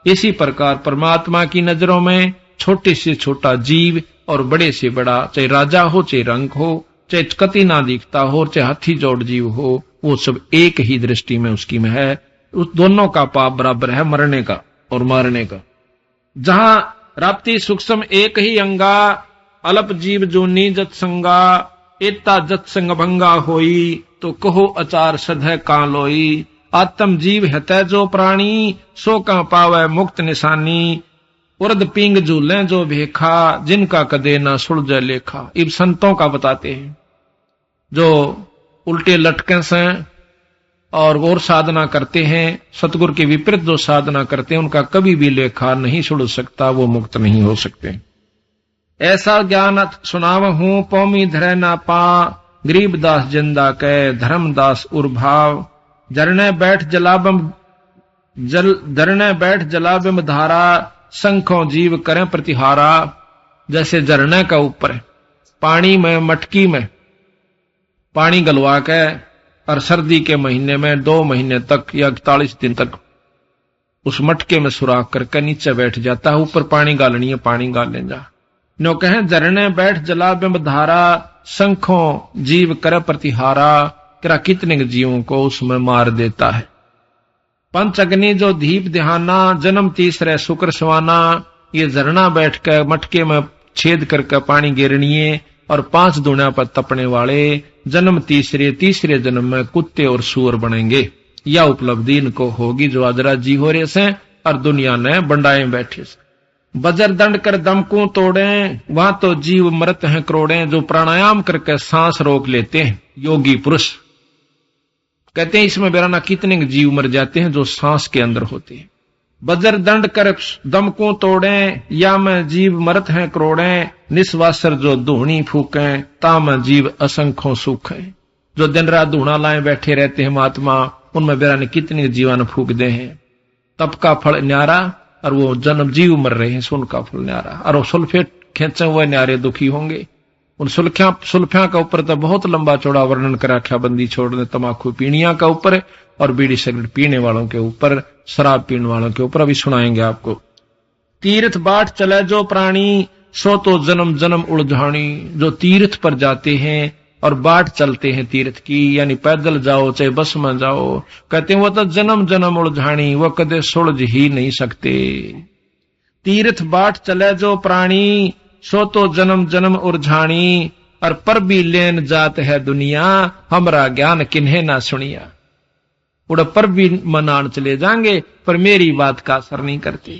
इसी प्रकार परमात्मा की नजरों में छोटे से छोटा जीव और बड़े से बड़ा, चाहे राजा हो चाहे रंग हो, चाहे कति ना दिखता हो, चाहे हाथी जोड़ जीव हो, वो सब एक ही दृष्टि में उसकी में है। उस दोनों का पाप बराबर है, मरने का और मारने का। जहां राप्ती सूक्ष्म एक ही अंगा, अलप जीव जो नीजत संगा, एता जत संग भंगा होई, तो कहो अचार सधै कां लोई। आत्म जीव हतै जो प्राणी, सो का पावै मुक्त निशानी। उर्द पिंग झूले जो भेखा, जिनका कदे ना सुलझे लेखा। इब संतों का बताते हैं जो उल्टे लटके से और साधना करते हैं, सतगुरु के विपरीत जो साधना करते हैं, उनका कभी भी लेखा नहीं सुलझ सकता, वो मुक्त नहीं हो सकते। ऐसा ज्ञान सुनाव हूं पौमी धरे ना पा, गरीबदास जिंदा कै धर्मदास उर्भाव। जरने बैठ जलाबिम धारा, संखों जीव करें प्रतिहारा। जैसे झरने का ऊपर पानी में मटकी में पानी गलवा के, और सर्दी के महीने में 2 महीने तक या 41 दिन तक उस मटके में सुराख करके नीचे बैठ जाता है, ऊपर पानी गालनी है, पानी गाल ले जा। नो कहें झरने बैठ जला बिंब धारा, संखों जीव कर प्रतिहारा। तेरा कितने जीवों को उसमें मार देता है। पंच अग्नि जो दीप दहाना, जन्म तीसरे शुक्र सवाना, ये झरना बैठ कर मटके में छेद करके पानी गिरनिए और 5 दुनिया पर तपने वाले जन्म तीसरे जन्म में कुत्ते और सूअर बनेंगे। यह उपलब्धि इनको होगी जो आज राजी हो रहे से और दुनिया ने बंडाए बैठे से। बजर दंड कर दम को तोड़े, वहां तो जीव मरत हैं करोड़े, जो प्राणायाम करके सांस रोक लेते हैं योगी पुरुष। कहते हैं इसमें बेराना कितने जीव मर जाते हैं जो सांस के अंदर होते हैं। बजर दंड कर दम को तोड़े, या में जीव मरत हैं करोड़े, निस्वासर जो धूणी फूकें, ताम जीव असंख्यों सुख है। जो दिन रात धूणा लाए बैठे रहते हैं महात्मा, उनमें बेराने कितने जीवन फूक दे हैं। तप का फल न्यारा और वो जन्म जीव मर रहे हैं, सुन का फल न्यारा। और वो सुल्फेट खेचे हुए न्यारे दुखी होंगे। उन सुल्फिया का ऊपर तो बहुत लंबा चौड़ा वर्णन कर रखा, बंदी छोड़ने तमाकू पीनिया का ऊपर और बीड़ी सिगरेट पीने वालों के ऊपर, शराब पीने वालों के ऊपर अभी सुनाएंगे आपको। तीर्थ बाट चले जो प्राणी, सो तो जन्म जन्म उलझानी। जो तीर्थ पर जाते हैं और बाट चलते हैं तीर्थ की, यानी पैदल जाओ चाहे बस में जाओ, कहते हैं वो तो जन्म जन्म उलझानी, वो कदे सुलझ ही नहीं सकते। तीर्थ बाट चले जो प्राणी, सो तो जन्म जन्म उलझानी, और पर भी लेन जात है दुनिया, हमरा ज्ञान किन्हें ना सुनिया। उड़ पर भी मनान चले जाएंगे पर मेरी बात का असर नहीं करते।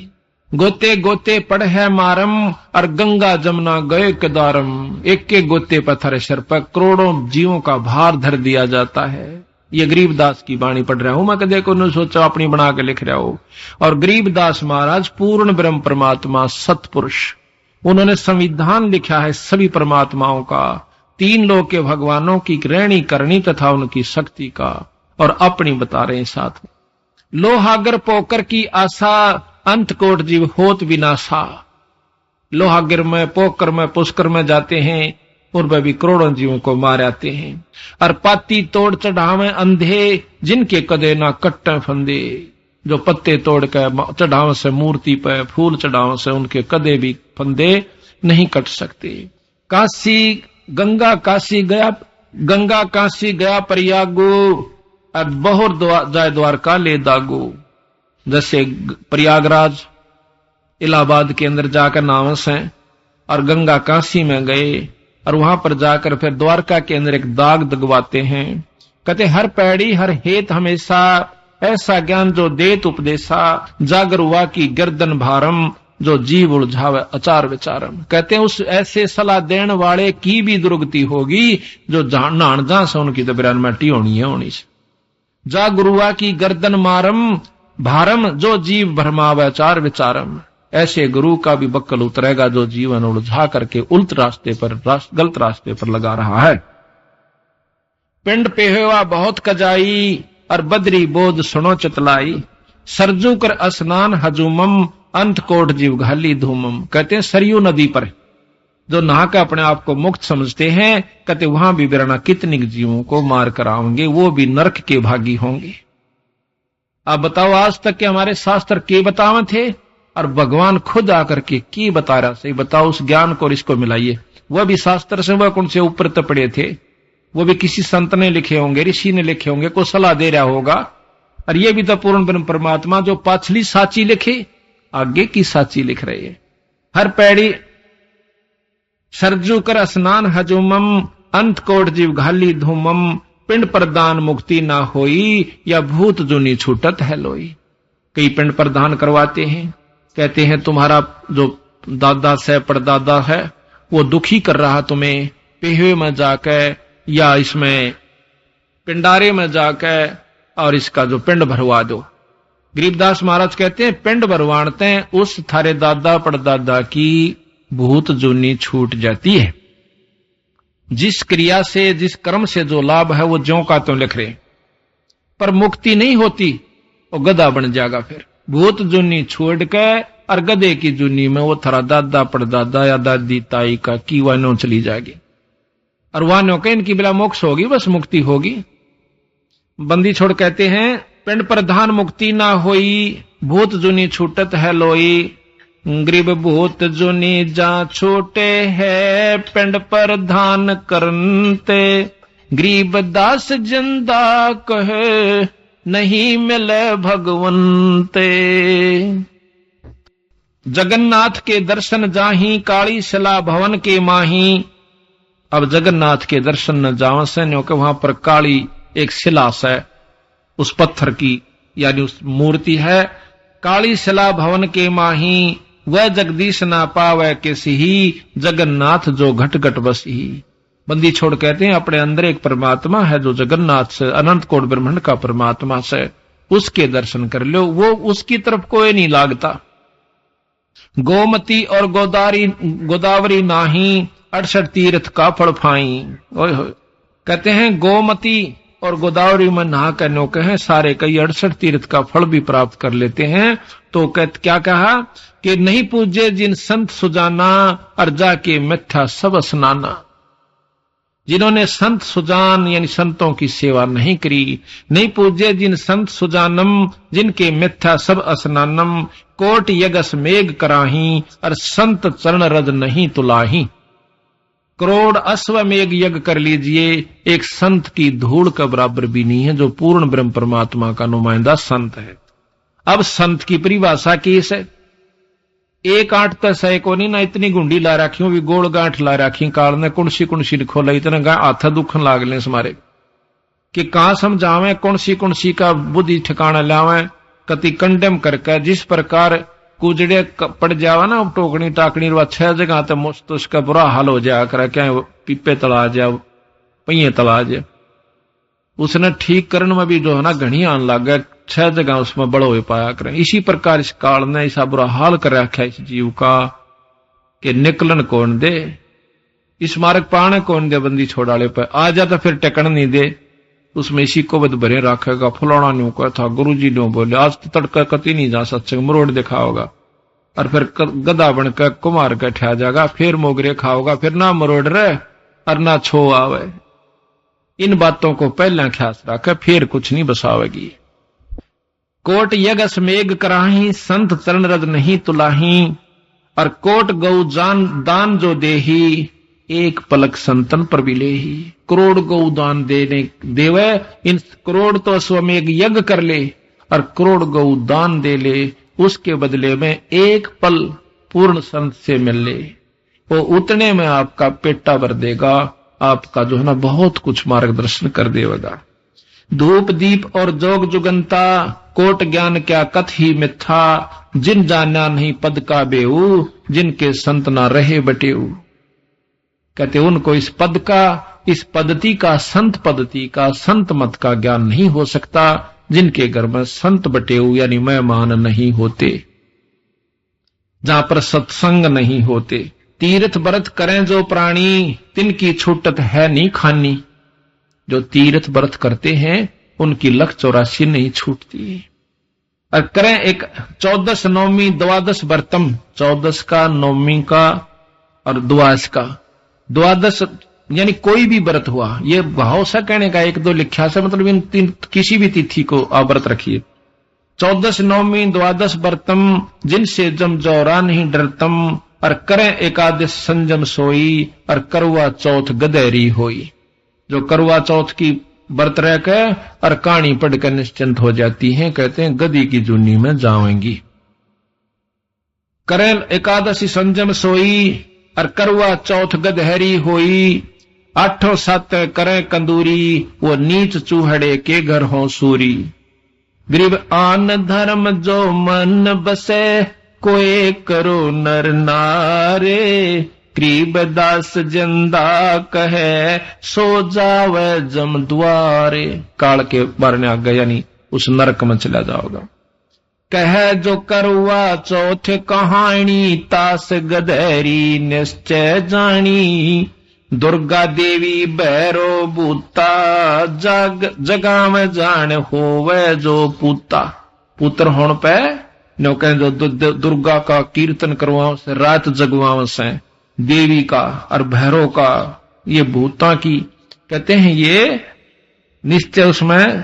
गोते गोते पड़ है मारम, और गंगा जमुना गए कदारम। एक एक गोते पत्थर सिर पर करोड़ों जीवों का भार धर दिया जाता है। ये गरीबदास की वाणी पढ़ रहा हूं मैं, कदे को न सोचा अपनी बना के लिख रहा हूं। और गरीबदास महाराज पूर्ण ब्रह्म परमात्मा सतपुरुष, उन्होंने संविधान लिखा है सभी परमात्माओं का, 3 लोक के भगवानों की रहनी करनी तथा उनकी शक्ति का, और अपनी बता रहे हैं साथ में। लोहागर पोकर की आशा, अंत कोट जीव होत विनाशा। लोहागर में, पोकर में, पुष्कर में जाते हैं, उनमें भी करोड़ों जीवों को मार आते हैं। और पाती तोड़ चढ़ावे अंधे, जिनके कदे ना कट्टे फंदे। जो पत्ते तोड़ कर चढ़ाव से मूर्ति पर, फूल चढ़ाव से उनके कदे भी फंदे नहीं कट सकते। काशी गंगा काशी गया प्रयागो, अब बहुत जाए द्वारका ले दागो। जैसे प्रयागराज इलाहाबाद के अंदर जाकर नावस हैं, और गंगा काशी में गए, और वहां पर जाकर फिर द्वारका के अंदर एक दाग दगवाते हैं। कहते हर पैड़ी हर हेत हमेशा, ऐसा ज्ञान जो देत उपदेशा। जागर हुआ की गर्दन भारम, जो जीव उलझावे अचार विचारम। कहते हैं उस ऐसे सलाह देने वाले की भी दुर्गति होगी जो नान जा से उनकी तो बिरान मटी होनी से। जा गुरुआ की गर्दन मारम भारम, जो जीव भरमावे अचार विचारम। ऐसे गुरु का भी बक्कल उतरेगा जो जीवन उलझा करके उल्ट रास्ते पर, गलत रास्ते पर लगा रहा है। पिंड पे हुआ बहुत कजाई, और बदरी बोध सुनो चितलाई। सरजू कर स्नान हजूमम, अंत कोट जीव घाली धूमम। कहते हैं सरयू नदी पर जो नहा कर अपने आप को मुक्त समझते हैं, कहते वहां भी बिराना कितने जीवों को मार कर आएंगे, वो भी नरक के भागी होंगे। आप बताओ आज तक के हमारे शास्त्र के बतावे थे, और भगवान खुद आकर के की बता रहा सही। बताओ उस ज्ञान को और इसको मिलाइए। वह भी शास्त्र से वह कौन से ऊपर तपड़े थे, वो भी किसी संत ने लिखे होंगे, ऋषि ने लिखे होंगे, कोई सलाह दे रहा होगा। और ये भी तो पूर्ण ब्रह्म परमात्मा जो पाछली साची लिखे, आगे की साची लिख रहे हैं। हर पैड़ी सरजू कर स्नान हजूमम, अंत कोट जीव घाली धूमम। पिंड प्रदान मुक्ति ना होई, या भूत जुनी छूटत है लोई। कई पिंड प्रदान करवाते हैं, कहते हैं तुम्हारा जो दादा से परदादा है वो दुखी कर रहा तुम्हें, पेहवे में जाकर या इसमें पिंडारे में जाकर और इसका जो पिंड भरवा दो। गरीबदास महाराज कहते हैं पिंड भरवाते हैं, उस थारे दादा परदादा की भूत जुनी छूट जाती है। जिस क्रिया से, जिस कर्म से जो लाभ है वो ज्यों का त्यों लिख रहे, पर मुक्ति नहीं होती, वो गधा बन जाएगा। फिर भूत जुनी छोड़ के और गधे की जुनी में वो थारा दादा परदादा या दादी ताई का की वानो चली जाएगी, और वानो के इनकी बिला मोक्ष होगी, बस मुक्ति होगी। बंदी छोड़ कहते हैं पिंड प्रधान मुक्ति ना होई, भूत जुनी छूटत है लोई। गरीब भूत जुनी जा छोटे है, पिंड प्रधान करनते। गरीबदास जिंदा कहे नहीं मिले भगवंते। जगन्नाथ के दर्शन जाही काली शिला भवन के माही। अब जगन्नाथ के दर्शन न जाओ से क्योंकि वहां पर काली एक शिला है, उस पत्थर की यानी उस मूर्ति है। काली शिला भवन के माही वह जगदीश ना पावे किसी ही, जगन्नाथ जो घट घट बसी। बंदी छोड़ कहते हैं अपने अंदर एक परमात्मा है जो जगन्नाथ से अनंत कोट ब्रह्मांड का परमात्मा से, उसके दर्शन कर लो, वो उसकी तरफ कोई नहीं लागता। गोमती और गोदावरी नाही 68 तीर्थ का फल फाई। कहते हैं गोमती और गोदावरी में नहा कर नौके हैं सारे कई 68 तीर्थ का फल भी प्राप्त कर लेते हैं। तो क्या कहा कि नहीं पूजे जिन संत सुजाना और जाके मिथ्या सब स्नाना। जिन्होंने संत सुजान यानी संतों की सेवा नहीं करी, नहीं पूजे जिन संत सुजानम जिनके मिथ्या सब स्नानम, कोट यगस मेघ कराही और संत चरण रज नहीं तुलाही। करोड़ अश्वमेघ यज्ञ कर लीजिए, एक संत की धूल का बराबर भी नहीं है जो पूर्ण ब्रह्म परमात्मा का नुमाइंदा संत है। अब संत की परिभाषा किस है? एक आठ तो सही को नहीं ना, इतनी गुंडी ला रखी भी गोल गांठ ला रखी काल ने कुणसी कुणसी खोला, इतना गा हाथ दुखन लाग ले हमारे कि कहां समझावे कुणसी का बुद्धि ठिकाना लावे। कति कंडेम करके जिस प्रकार कुजड़े पड़ जावा ना टोकनी टाकनी 6 जगह तो मुस्त उसका बुरा हाल हो जाया करे, क्या पीपे तला जा पहिए तला जा। उसने ठीक करने में भी जो है ना घनी आन लग गया, 6 जगह उसमें बड़ो हो पाया करें। इसी प्रकार इस काल ने ऐसा बुरा हाल कर रखा इस जीव का कि निकलन कौन दे, इस मार्ग पाने कौन दे। बंदी छोड़ाले पे आ जा तो फिर टेकन नहीं दे, उसमें इसी को बद भरे रखेगा। फुलाना न्यू कहा था, गुरु जी ने बोले आज तो तड़का कति नहीं जा सत्संग मरोड़ दिखाओगा और फिर गदा बनकर कुमार का ठा जाएगा, फिर मोगरे खाओगा, फिर ना मरोड़ रहे और ना छो आवे। इन बातों को पहले ख्यास रखे, फिर कुछ नहीं बसावेगी। कोट यगस मेघ कराही संत चरण रज नहीं तुलाही, और कोट गौ जान दान जो देही एक पलक संतन पर भी लेही। करोड़ गौ दान देवे, इन करोड़ तो अश्वमेघ यज्ञ कर ले और करोड़ गौ दान दे ले, उसके बदले में एक पल पूर्ण संत से मिल ले, वो उतने में आपका पेटा भर देगा, आपका जो है ना बहुत कुछ मार्गदर्शन कर देगा। धूप दीप और जोग जुगंता कोट ज्ञान क्या कथ ही मिथ्या, जिन जाना नहीं पद का बेऊ जिनके संत ना रहे बटेऊ। कहते उनको इस पद का, इस पद्धति का, संत पद्धति का, संत मत का ज्ञान नहीं हो सकता जिनके घर में संत बटेऊ यानी मेहमान नहीं होते, जहां पर सत्संग नहीं होते। तीर्थ व्रत करें जो प्राणी तिनकी छूटत है नहीं खानी। जो तीर्थ व्रत करते हैं उनकी लख 84 नहीं छूटती। और करें एक 14 नौमी द्वादश व्रतम, 14 का, नौमी का और द्वादश का। द्वादश यानी कोई भी व्रत हुआ, ये भाव सा कहने का, एक दो लिखा से मतलब इन तीन किसी भी तिथि को आप व्रत रखिए। 14 नौमी द्वादश व्रतम जिनसे जम जौरा नहीं डरतम, और करें एकादश संजम सोई और करवा चौथ गदेरी होई। जो करवा चौथ की व्रत रह के और कहानी पढ़कर निश्चिंत हो जाती हैं, कहते हैं गदी की जूनी में जाएंगी। करें एकादशी संजम सोई और करवा चौथ गदहरी होई, 8 7 करें कंदूरी वो नीच चूहड़े के घर हो सूरी। गरीब आन धर्म जो मन बसे कोई करो नर नारे, गरीबदास जिंदा कहे सो जावे जम द्वारे। काल के बारने आ गया यानी उस नरक में चला जाओगा। कहे जो करवा चौथ कहानी तास गधेरी निश्चय जानी, दुर्गा देवी भैरो बूता जगा में जान होवे जो पूता। पुत्र होने पे नो कहे जो दुर्गा का कीर्तन करवाओ से, रात जगवाओ से, देवी का और भैरव का, ये भूता की कहते हैं ये निश्चय उसमें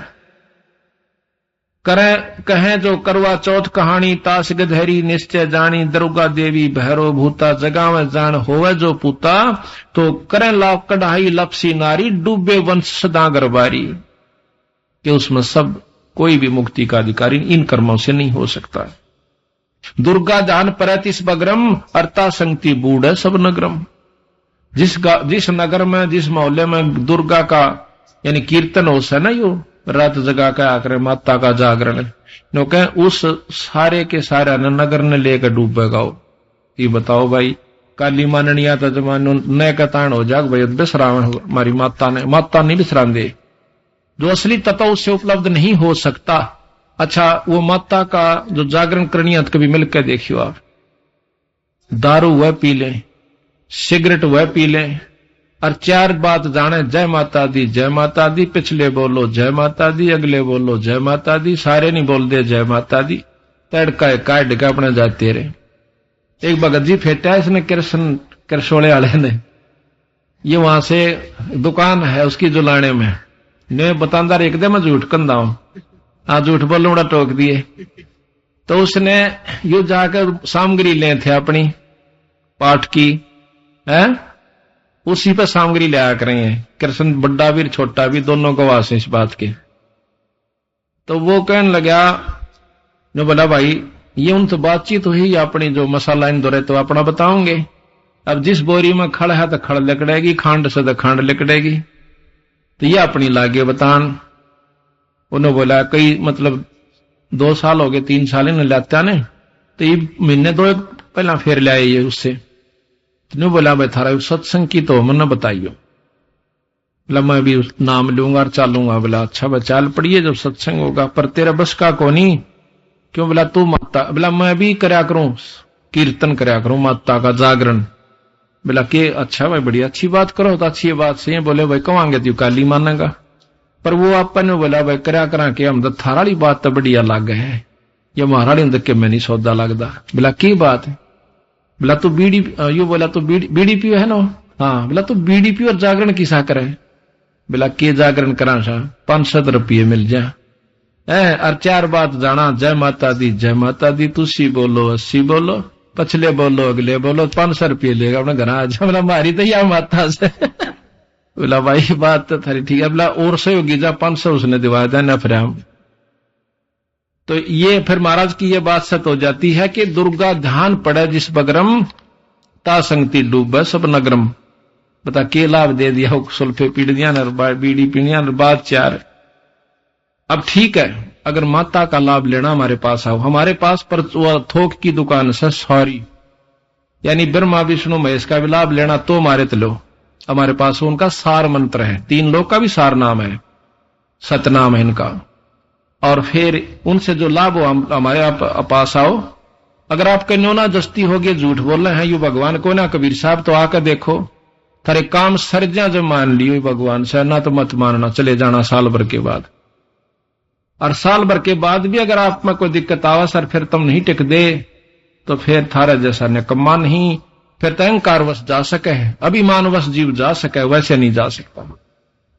कहें जो करवा चौथ कहानी, ताश गधेरी निश्चय जानी, दुर्गा देवी भैरो भूता, जगा में जान होवे जो पूता, तो करें लाभ कढ़ाई लपसी नारी, डूबे वंश सदा गरबारी। कि उसमें सब कोई भी मुक्ति का अधिकारी इन कर्मों से नहीं हो सकता। दुर्गा जान परतिस बगरम, अर्ता संगति बूढ़ है सब नगरम। जिस नगर में, जिस मोहल्ले में दुर्गा का यानी कीर्तन हो सा ना, यो रात जगा के आकर माता का जागरण, नो कह उस सारे के सारे नगर ने लेकर डूबेगा। ये बताओ भाई, काली माननिया तो जमानो नए कतान हो जाग भाई, विश्राम हमारी माता नहीं विश्राम दे। जो असली तत्व उससे उपलब्ध नहीं हो सकता। अच्छा, वो माता का जो जागरण करनी है कभी मिलकर देखियो आप। दारू वह पी लें, सिगरेट वह पी लें, और चार बात जाने, जय माता दी जय माता दी, पिछले बोलो जय माता दी, अगले बोलो जय माता दी, सारे नहीं बोल दे जय माता दी, तड़का काट के अपने जाते रहे। एक भगत जी फेटा इसने कृष्णोले वाले ने, ये वहां से दुकान है उसकी जुलाने में, ने बतांदा एक दे मैं झूठ कंदा हूं, आज झूठ बोलूंगा टोक दिए। तो उसने यू जाकर सामग्री ले थे अपनी पाठ की है, उसी पर सामग्री ले आकर रहे हैं। कृष्ण बड्डा भी छोटा भी दोनों गवाह हैं इस बात के। तो वो कहने लगा, जो बोला भाई ये उनसे बातचीत हुई अपनी, जो मसाला इन दो तो अपना बताओगे। अब जिस बोरी में खड़ है तो खड़ लिकड़ेगी, खांड से तो खांड लिकड़ेगी, तो ये अपनी लागे बतान। उन्होंने बोला कई मतलब 2 साल हो गए, 3 साल इन लाता ने, तो ये महीने 2 पहला फेर लाए ये उससे। तो बोला भाई थारा सत्संग की तो मन बताइयो। बोला मैं भी नाम लूंगा और चालूंगा। बोला अच्छा भाई चाल पड़िए जब सत्संग होगा, पर तेरा बस का कोनी क्यों? बोला तू माता, बोला मैं भी करया करूं, कीर्तन करया करूं माता का जागरण। बोला के अच्छा भाई बड़ी अच्छी बात करो, तो अच्छी बात से बोले भाई कमांगे तू काली मानेगा। पर वो अपन ने बोला भाई करया करा के हम तो थारा वाली बात तो बढ़िया लग है, ये महाराणी अंदर के मैं नहीं सौदा लगता। बोला की बात है? बोला तू बीड़ी यू, बोला तू बीड़ी पियो है ना? हाँ। बोला तू बीड़ी पियो और जागरण किसा करे? बोला के जागरण करा सा 500 रुपये मिल जा और 4 बात जाना, जय माता दी जय माता दी, तुसी बोलो 80 बोलो, पछले बोलो अगले बोलो, 500 रुपये लेगा अपने घर आ जा। बोला मारी तो या माता से। बोला भाई बात तो थारी ठीक है। बोला और से होगी जा 500 उसने दिवाया था न फिर। तो ये फिर महाराज की ये बात सत हो जाती है कि दुर्गा ध्यान पड़े जिस बगरम, ता संगति डूब सब नगरम। बता के लाभ दे दिया, सुल्फे पीड़ दिया न, बीड़ी पीड़िया न, बात 4। अब ठीक है, अगर माता का लाभ लेना हमारे पास आओ, हमारे पास पर थोक की दुकान से सॉरी यानी ब्रह्मा विष्णु महेश का भी लाभ लेना तो हमारे तो लो। हमारे पास उनका सार मंत्र है, 3 लोग का भी सार नाम है, सतनाम है इनका। और फिर उनसे जो लाभ हो हमारे पास आओ। अगर आपके नोना जस्ती हो गए, झूठ बोल रहे हैं यू भगवान को ना कबीर साहब, तो आकर देखो थारे काम सरजा जब मान लियो भगवान से, ना तो मत मानना, चले जाना साल भर के बाद। और साल भर के बाद भी अगर आप में कोई दिक्कत आवा सर, फिर तुम नहीं टिक दे, तो फिर थारा जैसा निकम्मा नहीं, फिर तो अहंकारवश जा सके है, अभिमानवश जीव जा सके, वैसे नहीं जा सकता।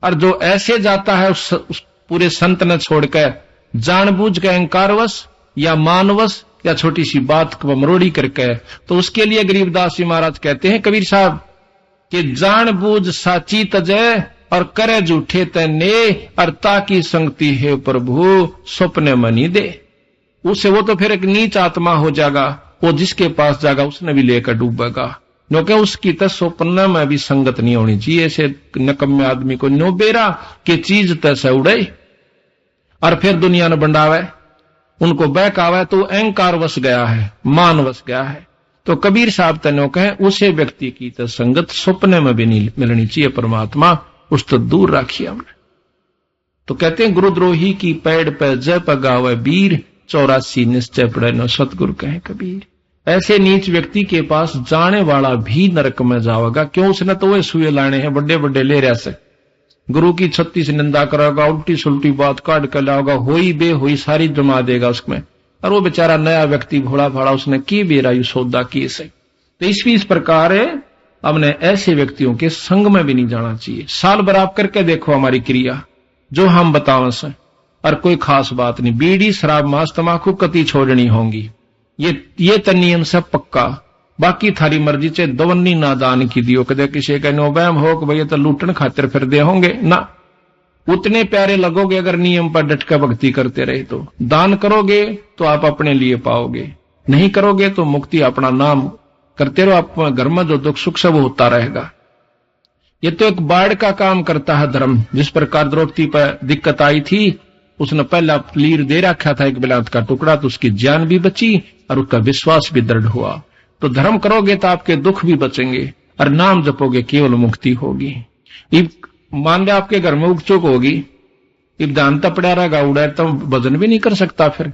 और जो ऐसे जाता है उस पूरे संत ने छोड़कर जानबूझ के अहंकारवश या मानवश या छोटी सी बात को मरोड़ी करके, तो उसके लिए गरीबदास जी महाराज कहते हैं कबीर साहब कि जानबूझ साची तजय और करे झूठे तने, और ताकि संगति है प्रभु स्वप्ने मनी दे। उससे वो तो फिर एक नीच आत्मा हो जाएगा, वो जिसके पास जाएगा उसने भी लेकर डूबेगा, क्योंकि उसकी तो स्वप्न में भी संगत नहीं होनी चाहिए। ऐसे नकम्मे आदमी को नो बेरा कि चीज तैसे उड़े और फिर दुनिया ने बंडावे, उनको बहकावे, तो अहंकार वश गया है, मान वश गया है। तो कबीर साहब तनो कहे उसे व्यक्ति की तो संगत स्वप्न में भी नहीं मिलनी चाहिए, परमात्मा उस तो दूर राखिए हमने। तो कहते हैं गुरुद्रोही की पैड़ पर जय पगावे वीर, 84 निश्चय पड़े न सतगुरु कहे कबीर। ऐसे नीच व्यक्ति के पास जाने वाला भी नरक में जाएगा, क्यों? उसने तो वह सुए लाने हैं बड़े बड़े ले रहा से, गुरु की 36 निंदा करेगा, उल्टी सुल्टी बात काट कर लाओगा, होई बे होई सारी जमा देगा उसमें। और वो बेचारा नया व्यक्ति भोला भाड़ा, उसने की बेरायु सौदा किए से। तो इस प्रकार हमने ऐसे व्यक्तियों के संग में भी नहीं जाना चाहिए। साल भर आप करके देखो हमारी क्रिया जो हम बताओ से, और कोई खास बात नहीं। बीड़ी शराब मांस तमाकू कति छोड़नी होंगी, ये तो नियम से पक्का। बाकी थारी मर्जी से दवन्नी ना दान की दियो, कदे किसी का नो वहम हो कि भैया तो लूटन खातिर फिर दे होंगे ना। उतने प्यारे लगोगे अगर नियम पर डट कर भक्ति करते रहे तो। दान करोगे तो आप अपने लिए पाओगे, नहीं करोगे तो मुक्ति अपना नाम करते रहो, आप घर में जो दुख सुख सब होता रहेगा। ये तो एक बाढ़ का काम करता है धर्म। जिस प्रकार द्रौपदी पर दिक्कत आई थी, उसने पहला लीर दे रखा था एक बिलात का टुकड़ा, तो उसकी जान भी बची और उसका विश्वास भी दृढ़ हुआ। तो धर्म करोगे तो आपके दुख भी बचेंगे, और नाम जपोगे केवल मुक्ति होगी। मान लिया आपके घर में उगचुक होगी, इब दानता पड़ा रहेगा उड़ा तो वजन भी नहीं कर सकता फिर।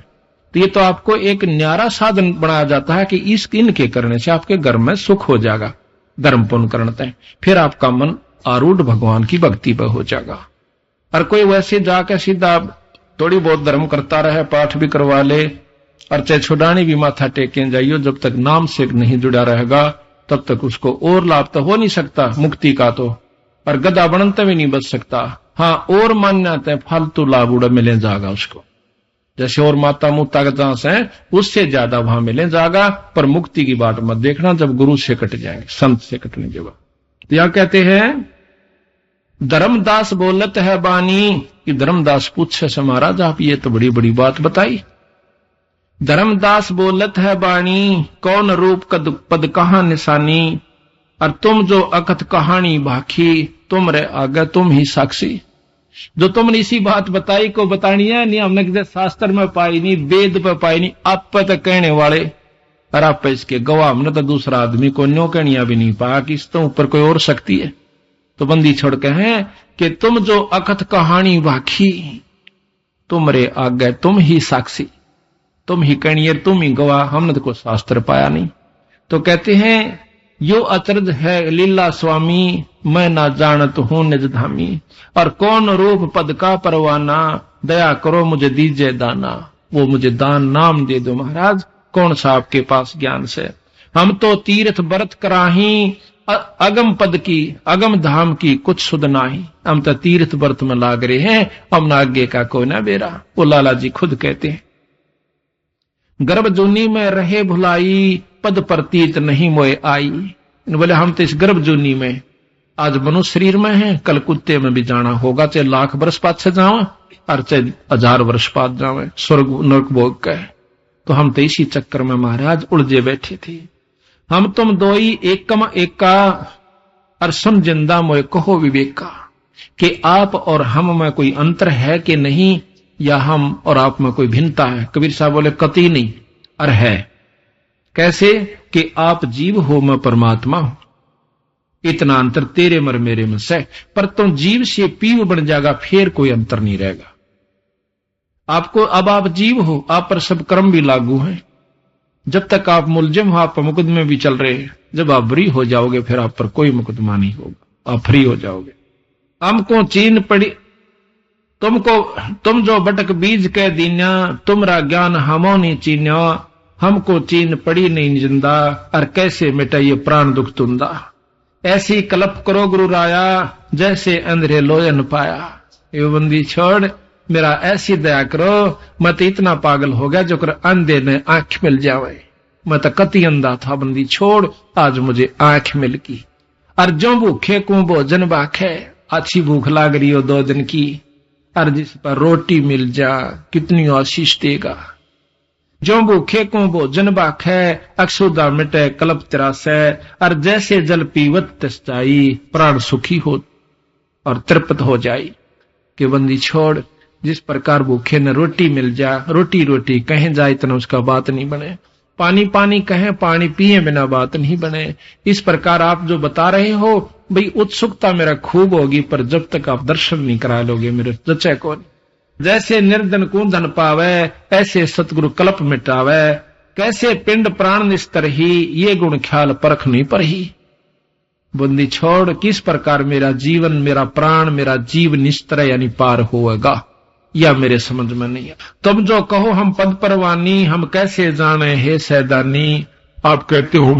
तो ये तो आपको एक न्यारा साधन बनाया जाता है कि इनके करने से आपके घर में सुख हो जाएगा। धर्म पुण्य करते हैं, फिर आपका मन आरूढ़ भगवान की भक्ति पर हो जाएगा। और कोई वैसे जाकर सीधा थोड़ी बहुत धर्म करता रहे, पाठ भी करवा ले और चाहे छुड़ानी भी माथा टेके जाइयो, जब तक नाम से नहीं जुड़ा रहेगा तब तक उसको और लाभ तो हो नहीं सकता मुक्ति का। तो और गधा बनते भी नहीं बच सकता। हाँ, और मान्यता फालतू लाभ उड़ा मिले जाएगा उसको, जैसे और माता मुता का चांस है उससे ज्यादा वहां मिले जाएगा। पर मुक्ति की बात मत देखना जब गुरु से कट जाएंगे, संत से कटने के बाद। तो यह कहते हैं धर्मदास बोलत है बानी, कि धर्मदास पूछे से महाराज आप ये तो बड़ी बड़ी बात बताई। धर्मदास बोलत है बानी, कौन रूप कद पद कहां निशानी, और तुम जो अकथ कहानी भाखी, तुम रे आगे तुम ही साक्षी। जो तुमने इसी बात बताई को बतानी है नहीं, हमने किसी शास्त्र में पाई नहीं, वेद पे पाई नहीं, आप पे तो कहने वाले और आप पे इसके गवाह। हमने तो दूसरा आदमी को न्यो कहनिया भी नहीं पाया कि इस तो ऊपर कोई और शक्ति है। तो बंदी छोड़ के हैं कि तुम जो अकथ कहानी भाखी, तुम रे आगे तुम ही साक्षी, तुम ही कहनिए तुम ही गवाह, हमने तो कोई शास्त्र पाया नहीं। तो कहते हैं यो अचरज है लीला स्वामी, मैं ना जानत हूं निज धामी, और कौन रूप पद का परवाना, दया करो मुझे दीजिए दाना। वो मुझे दान नाम दे दो महाराज, कौन सा आपके पास ज्ञान से। हम तो तीर्थ बरत कराही, अगम पद की अगम धाम की कुछ सुध नाही। हम तो तीर्थ व्रत में लाग रहे हैं, हम आगे का कोई ना बेरा। वो लाला जी खुद कहते हैं गर्भ जूनी में रहे भुलाई, पद प्रतीत नहीं मोए आई। बोले हम तो इस गर्भ जूनी में आज मनुष्य शरीर में है, कल कुत्ते में भी जाना होगा, चाहे लाख वर्ष पाछे जावे और चाहे 1000 वर्ष बाद जावे, स्वर्ग नरक भोग का। तो हम तो इसी चक्कर में महाराज उलझे बैठे थे। हम तुम दोई एकम एका, और समझिंदा मोए कहो विवेका, कि आप और हम में कोई अंतर है कि नहीं, या हम और आप में कोई भिन्नता है। कबीर साहब बोले कति नहीं, और है। कैसे कि आप जीव हो मैं परमात्मा हूं, इतना अंतर तेरे मर मेरे में से। पर तुम जीव से पीव बन जाएगा, फिर कोई अंतर नहीं रहेगा आपको। अब आप जीव हो, आप पर सब कर्म भी लागू हैं। जब तक आप मुलजिम हो, आप पर मुकदमे भी चल रहे हैं। जब आप फ्री हो जाओगे फिर आप पर कोई मुकदमा नहीं होगा, आप फ्री हो जाओगे। हमको चीन पड़ी तुम जो बटक बीज के दीन्या, तुमरा ज्ञान हमो नहीं चीन्या। हमको चीन पड़ी नहीं जिंदा, और कैसे मिटा ये प्राण दुख तुंदा। ऐसी कल्प करो गुरु राया, जैसे अंधेरे लोयन पाया। ये बंदी छोड़ मेरा ऐसी दया करो, मैं तो इतना पागल हो गया जो कर अंधे ने आंख मिल जावे। मैं तो कति अंधा था, बंदी छोड़ आज मुझे आंख मिल की। और जो भूखे को भोजन बाखे, अच्छी भूख लाग रही हो 2 दिन की, और जिस पर रोटी मिल जा कितनी आशीष देगा। जो भूखे को भोजन बाखे, अक्षुदा मिटे कल्प तिरासे। और जैसे जल पीवत तिस जाई, प्राण सुखी हो और तृप्त हो जाई। कि बंदी छोड़ जिस प्रकार भूखे ने रोटी मिल जा, रोटी रोटी कहे जाए इतना उसका बात नहीं बने। पानी पानी कहे, पानी पिए बिना बात नहीं बने। इस प्रकार आप जो बता रहे हो भाई, उत्सुकता मेरा खूब होगी, पर जब तक आप दर्शन नहीं करा लोगे मेरे जचे को। जैसे निर्धन को धन पावे, ऐसे सतगुरु कल्प मिटावे। कैसे पिंड प्राण निस्तर ही, ये गुण ख्याल परख नहीं पर ही। बंदी छोड़ किस प्रकार मेरा जीवन, मेरा प्राण, मेरा जीव निस्तर यानी पार होगा, या मेरे समझ में नहीं है। तुम जो कहो हम पद परवानी, हम कैसे जाने हे सैदानी। आप कहते हो